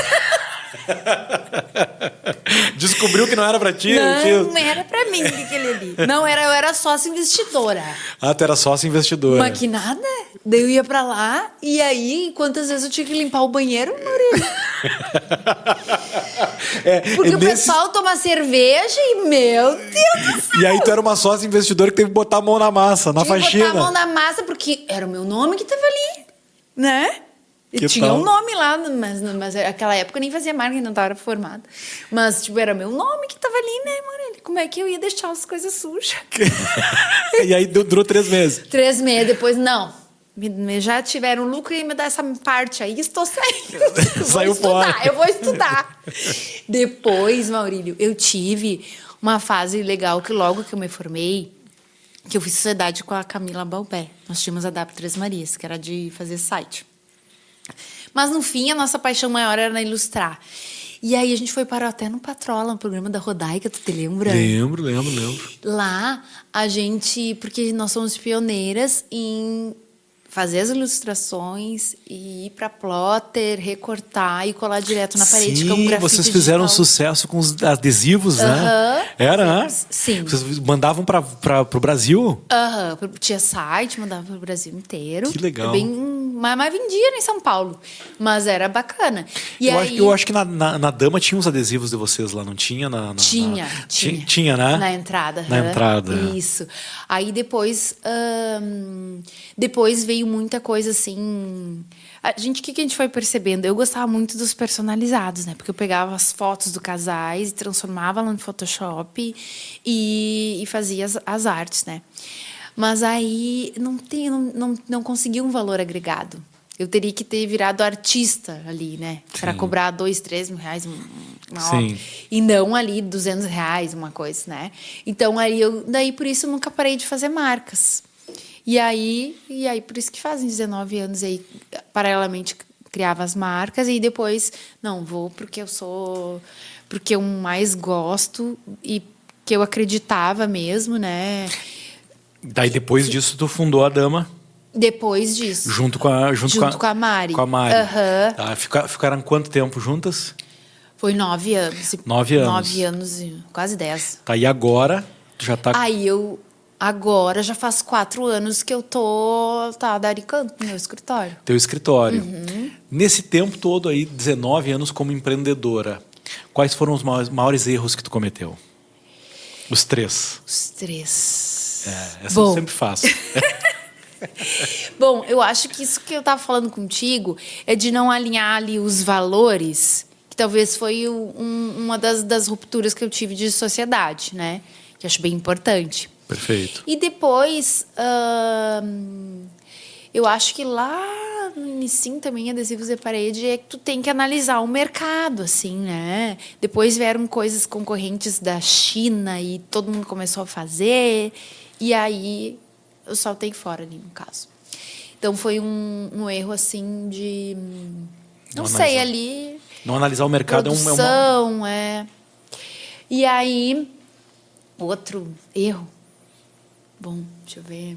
Descobriu que não era pra ti? Não era pra mim aquele ali. Não, eu era sócia investidora. Ah, tu era sócia investidora. Mas que nada. Daí eu ia pra lá e aí, quantas vezes eu tinha que limpar o banheiro, Maurício? Porque o pessoal toma cerveja e, meu Deus do céu. E aí tu era uma sócia investidora que teve que botar a mão na massa, na faxina. Botar a mão na massa porque era o meu nome que tava ali, né? E Que tinha tal? um nome lá, mas naquela época eu nem fazia marketing, não estava formada. Mas, tipo, era meu nome que estava ali, né, Morelli? Como é que eu ia deixar as coisas sujas? E aí durou 3 meses. 3 meses, depois, não. Já tiveram lucro e me dá essa parte aí, estou saindo. Saiu fora. Eu vou estudar. Depois, Maurílio, eu tive uma fase legal que logo que eu me formei, que eu fiz sociedade com a Camila Balbé. Nós tínhamos a DAP Três Marias, que era de fazer site. Mas, no fim, a nossa paixão maior era ilustrar. E aí, a gente foi parar até no Patrola, no programa da Rodaica, tu te lembra? Lembro. Lá, a gente... Porque nós somos pioneiras em fazer as ilustrações e ir para plotter, recortar e colar direto na parede, que é um grafite vocês fizeram digital. Sucesso com os adesivos, né? Era, né? Sim. Vocês mandavam para o Brasil? Tinha site, mandava para o Brasil inteiro. Que legal. Mas vendia em São Paulo. Mas era bacana. E eu acho que na Dama tinha uns adesivos de vocês lá, não tinha? Tinha, né? Na entrada. Na entrada. Isso. Aí depois veio muita coisa assim... O que a gente foi percebendo? Eu gostava muito dos personalizados, né? Porque eu pegava as fotos do casais e transformava lá no Photoshop e fazia as artes, né? Mas aí não conseguia um valor agregado. Eu teria que ter virado artista ali, né? Para cobrar 2, 3 mil reais uma obra. E não ali 200 reais, uma coisa, né? Então, daí por isso eu nunca parei de fazer marcas. E aí por isso que fazem 19 anos aí, paralelamente, criava as marcas e depois, não, vou porque eu mais gosto e que eu acreditava mesmo, né? Daí depois disso tu fundou a Dama. Depois disso. Junto com a Mari. Com a Mari. Tá, ficaram quanto tempo juntas? Foi 9 anos. 9 anos. 9 anos, quase 10. Tá, e agora tu já tá... Agora já faz 4 anos que eu tô adaricando no meu escritório. Teu escritório. Nesse tempo todo aí, 19 anos como empreendedora, quais foram os maiores erros que tu cometeu? Os 3. Os 3. Essa eu sempre faço. Bom, eu acho que isso que eu estava falando contigo é de não alinhar ali os valores, que talvez foi uma das rupturas que eu tive de sociedade, né? Que eu acho bem importante. Perfeito. E depois, eu acho que lá no início também, adesivos de parede, é que tu tem que analisar o mercado, assim, né? Depois vieram coisas concorrentes da China e todo mundo começou a fazer, e aí eu saltei fora ali, no caso. Então, foi um erro, assim, de... Não sei, ali... Não analisar o mercado produção, E aí, outro erro... Bom, deixa eu ver...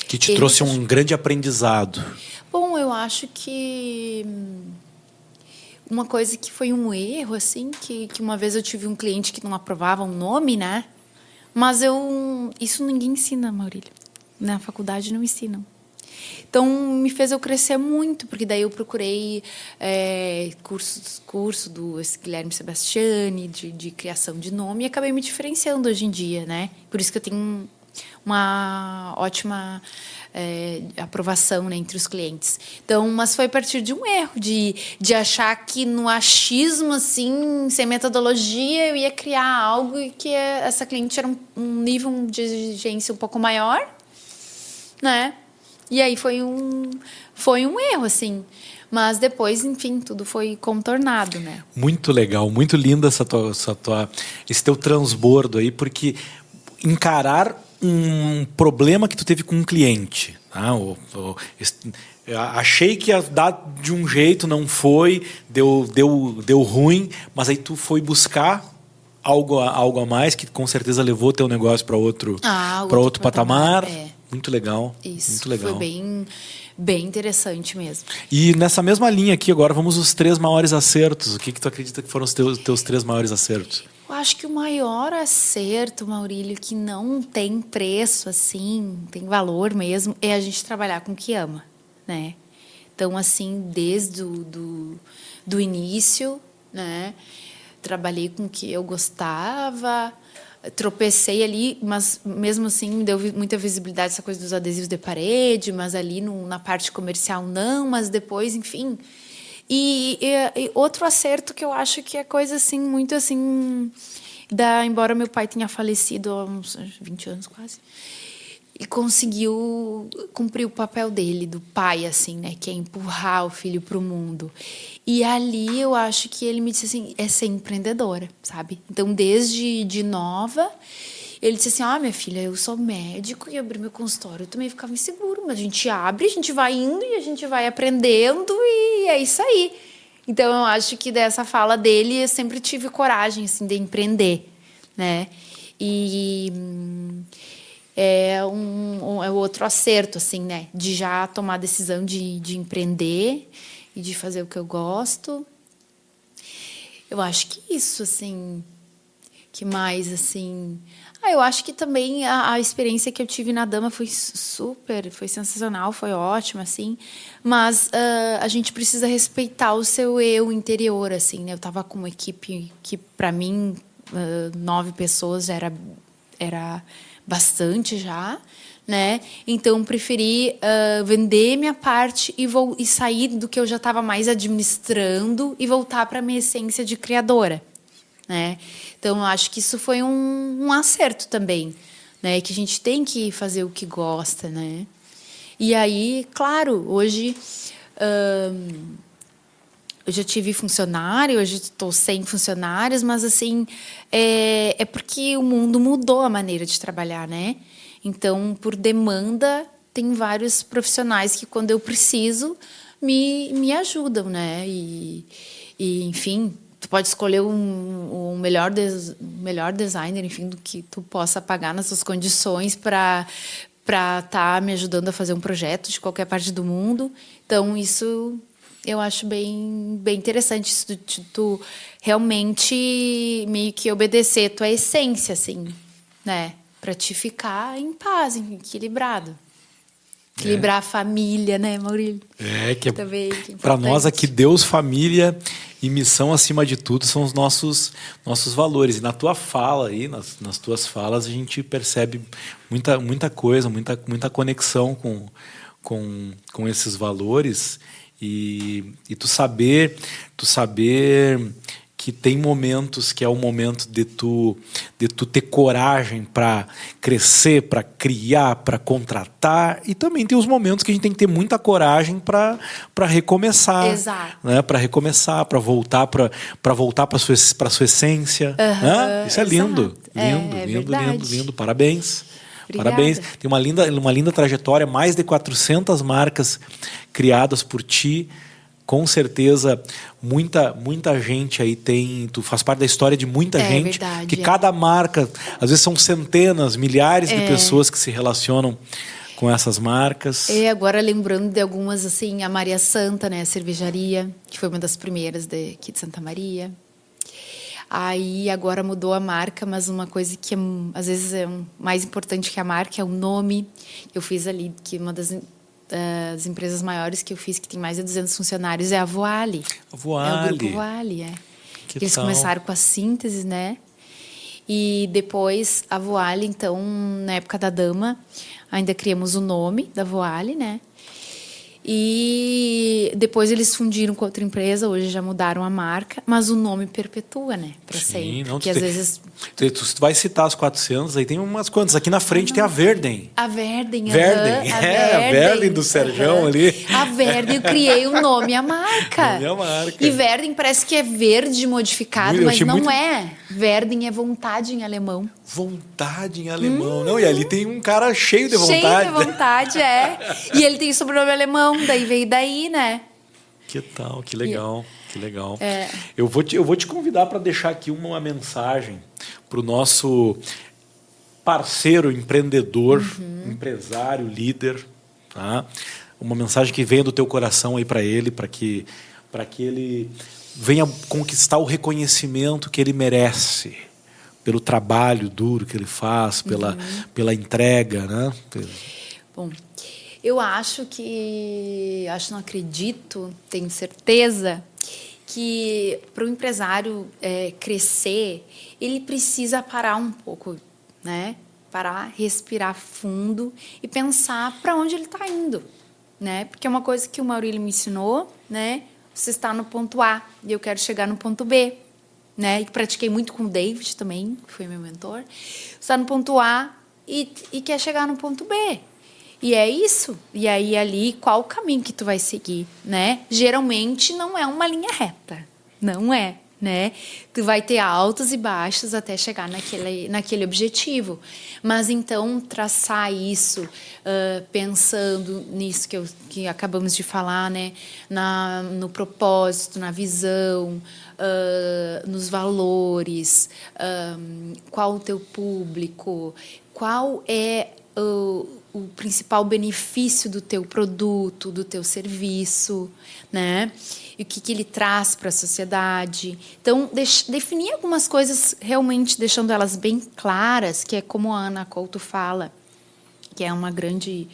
Que te trouxe um grande aprendizado. Bom, eu acho que... Uma coisa que foi um erro, assim, que uma vez eu tive um cliente que não aprovava um nome, né? Mas isso ninguém ensina, Maurílio. Na faculdade não ensinam. Então, me fez eu crescer muito, porque daí eu procurei curso do Guilherme Sebastiani, de criação de nome, e acabei me diferenciando hoje em dia, né? Por isso que eu tenho uma ótima aprovação, né, entre os clientes. Então, mas foi a partir de um erro, de achar que no achismo, assim, sem metodologia, eu ia criar algo e que essa cliente era um nível de exigência um pouco maior, né? E aí foi um erro, assim. Mas depois, enfim, tudo foi contornado, né? Muito legal, muito linda esse teu transbordo aí, porque encarar um problema que tu teve com um cliente. Tá? Achei que ia dar de um jeito, não foi, deu ruim, mas aí tu foi buscar algo a mais que com certeza levou teu negócio para outro patamar. Muito legal. Isso, muito legal. Foi bem interessante mesmo. E nessa mesma linha aqui, agora vamos aos 3 maiores acertos. O que tu acredita que foram os teus 3 maiores acertos? Eu acho que o maior acerto, Maurílio, que não tem preço, assim, tem valor mesmo, é a gente trabalhar com o que ama, né? Então, assim, desde do início, né? Trabalhei com o que eu gostava, tropecei ali, mas mesmo assim me deu muita visibilidade essa coisa dos adesivos de parede, mas ali na parte comercial não, mas depois, enfim. E outro acerto que eu acho que é coisa assim, muito assim, embora meu pai tenha falecido há uns 20 anos quase, ele conseguiu cumprir o papel dele, do pai, assim, né? Que é empurrar o filho para o mundo. E ali eu acho que ele me disse assim, é ser empreendedora, sabe? Então, desde de nova, ele disse assim, minha filha, eu sou médico e abri meu consultório. Eu também ficava inseguro, mas a gente abre, a gente vai indo e a gente vai aprendendo e é isso aí. Então, eu acho que dessa fala dele, eu sempre tive coragem, assim, de empreender, né? E... é outro acerto, assim, né? De já tomar a decisão de empreender e de fazer o que eu gosto. Eu acho que isso, assim... Que mais, assim... eu acho que também a experiência que eu tive na Dama foi foi sensacional, foi ótima, assim. Mas a gente precisa respeitar o seu eu interior, assim, né? Eu estava com uma equipe que, para mim, 9 pessoas era bastante já, né? Então preferi vender minha parte e sair do que eu já estava mais administrando e voltar para minha essência de criadora, né? Então eu acho que isso foi um acerto também, né? Que a gente tem que fazer o que gosta, né? E aí, claro, hoje eu já tive funcionário, hoje estou sem funcionários, mas assim é porque o mundo mudou a maneira de trabalhar, né? Então, por demanda, tem vários profissionais que, quando eu preciso, me ajudam, né? E enfim, tu pode escolher um melhor designer, enfim, do que tu possa pagar nas suas condições para estar me ajudando a fazer um projeto de qualquer parte do mundo. Então, isso eu acho bem interessante, isso de tu realmente meio que obedecer a tua essência, assim, né? Para te ficar em paz, equilibrado. Equilibrar a família, né, Maurílio? Que também para nós aqui, Deus, família e missão acima de tudo são os nossos valores. E na tua fala aí, nas tuas falas, a gente percebe muita coisa, muita conexão com esses valores e tu saber que tem momentos que é o momento de tu ter coragem para crescer, para criar, para contratar, e também tem os momentos que a gente tem que ter muita coragem para recomeçar. Exato. Né? Para recomeçar, para voltar para sua essência. Né? Isso é lindo. Lindo. Parabéns. Obrigada. Parabéns. Tem uma linda trajetória, mais de 400 marcas criadas por ti. Com certeza, muita gente aí tu faz parte da história de muita gente. Verdade, que cada marca, às vezes são centenas, milhares de pessoas que se relacionam com essas marcas. Agora lembrando de algumas, assim, a Maria Santa, né, a cervejaria, que foi uma das primeiras aqui de Santa Maria. Aí agora mudou a marca, mas uma coisa que às vezes é mais importante que a marca é o nome. Eu fiz ali, que uma das empresas maiores que eu fiz, que tem mais de 200 funcionários, é a Voale. A Voale. É o grupo Voale, Eles começaram com a síntese, né? E depois a Voale, então, na época da Dama, ainda criamos o nome da Voale, né? E depois eles fundiram com outra empresa, hoje já mudaram a marca, mas o nome perpetua, né? Para sempre. Não, porque às vezes... Tu vai citar as 400, aí tem umas quantas. Aqui na frente tem a Verden. A Verden. A Verden do Serjão ali. A Verden, eu criei o nome e a marca. E Verden parece que é verde modificado, mas não é. Verden é vontade em alemão. Vontade em alemão. Não, e ali tem um cara cheio de vontade. Cheio de vontade, E ele tem sobrenome alemão, daí veio daí, né? Que tal, que legal. Que legal. Eu vou te convidar para deixar aqui uma mensagem para o nosso parceiro, empreendedor, empresário, líder. Tá? Uma mensagem que venha do teu coração aí para ele, para que ele venha conquistar o reconhecimento que ele merece pelo trabalho duro que ele faz, pela entrega, né? Bom, eu não acredito, tenho certeza que para o empresário crescer, ele precisa parar um pouco, né? Parar, respirar fundo e pensar para onde ele está indo, né? Porque é uma coisa que o Maurílio me ensinou, né? Você está no ponto A e eu quero chegar no ponto B, né? E pratiquei muito com o David também, que foi meu mentor. Você está no ponto A e quer chegar no ponto B. E é isso. E aí, ali, qual o caminho que tu vai seguir, né? Geralmente, não é uma linha reta. Não é, né? Tu vai ter altos e baixos até chegar naquele objetivo. Mas, então, traçar isso, pensando nisso que acabamos de falar, né? No propósito, na visão, nos valores, qual o teu público, qual é o principal benefício do teu produto, do teu serviço, né? E o que ele traz para a sociedade. Então, definir algumas coisas realmente deixando elas bem claras, que é como a Ana Couto fala, que é uma grande...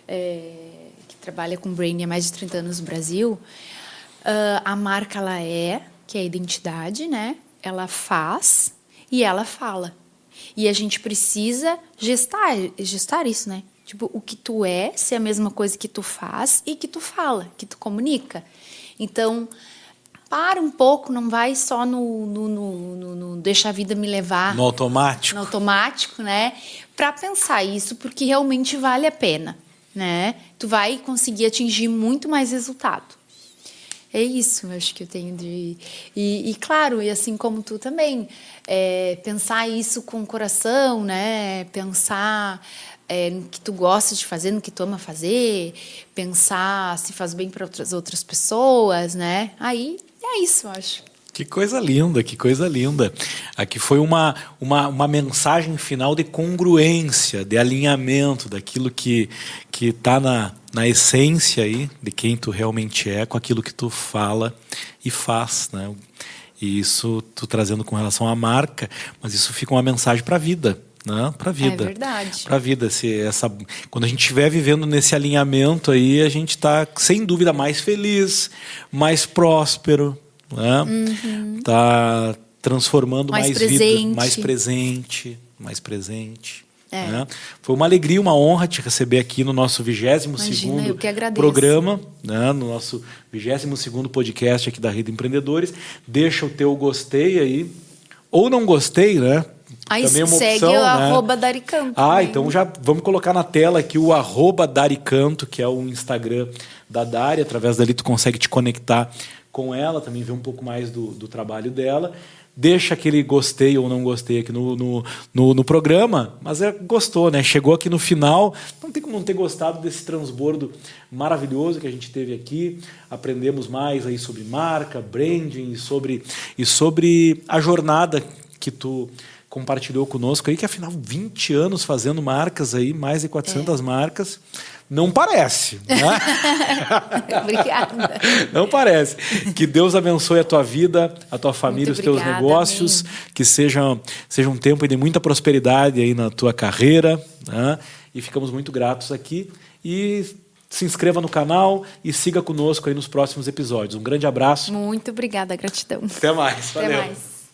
que trabalha com branding há mais de 30 anos no Brasil. A marca, que é a identidade, né? Ela faz e ela fala. E a gente precisa gestar isso, né? Tipo, o que tu é, ser a mesma coisa que tu faz e que tu fala, que tu comunica. Então, para um pouco, não vai só no deixa a vida me levar. No automático. No automático, né? Para pensar isso, porque realmente vale a pena, né? Tu vai conseguir atingir muito mais resultado. É isso, eu acho que eu tenho de... E claro, e assim como tu também, pensar isso com o coração, né? Pensar no que tu gosta de fazer, no que tu ama fazer, pensar se faz bem para outras pessoas, né? Aí é isso, eu acho. Que coisa linda, que coisa linda. Aqui foi uma mensagem final de congruência, de alinhamento daquilo que está na essência aí de quem tu realmente é, com aquilo que tu fala e faz, né? E isso tu trazendo com relação à marca, mas isso fica uma mensagem para a vida. né? Para a vida. É verdade. Para a vida. Quando a gente estiver vivendo nesse alinhamento aí, a gente está, sem dúvida, mais feliz, mais próspero, né? Tá transformando mais vida, mais presente. Né? Foi uma alegria, uma honra te receber aqui no nosso 22º programa, né? No nosso 22º podcast aqui da Rede Empreendedores. Deixa o teu gostei aí, ou não gostei, né? Aí também é uma segue opção, o né? @Daricanto. Então já vamos colocar na tela aqui o @Daricanto, que é o Instagram da Dari. Através dali tu consegue te conectar com ela, também ver um pouco mais do trabalho dela. Deixa aquele gostei ou não gostei aqui no programa, mas gostou, né? Chegou aqui no final, não tem como não ter gostado desse transbordo maravilhoso que a gente teve aqui. Aprendemos mais aí sobre marca, branding e sobre a jornada que tu compartilhou conosco aí, que afinal 20 anos fazendo marcas aí, mais de 400 marcas. Não parece, né? Obrigada. Não parece. Que Deus abençoe a tua vida, a tua família, os teus negócios, que seja um tempo de muita prosperidade aí na tua carreira, né? E ficamos muito gratos aqui. E se inscreva no canal e siga conosco aí nos próximos episódios. Um grande abraço. Muito obrigada, gratidão. Até mais. Valeu. Até mais.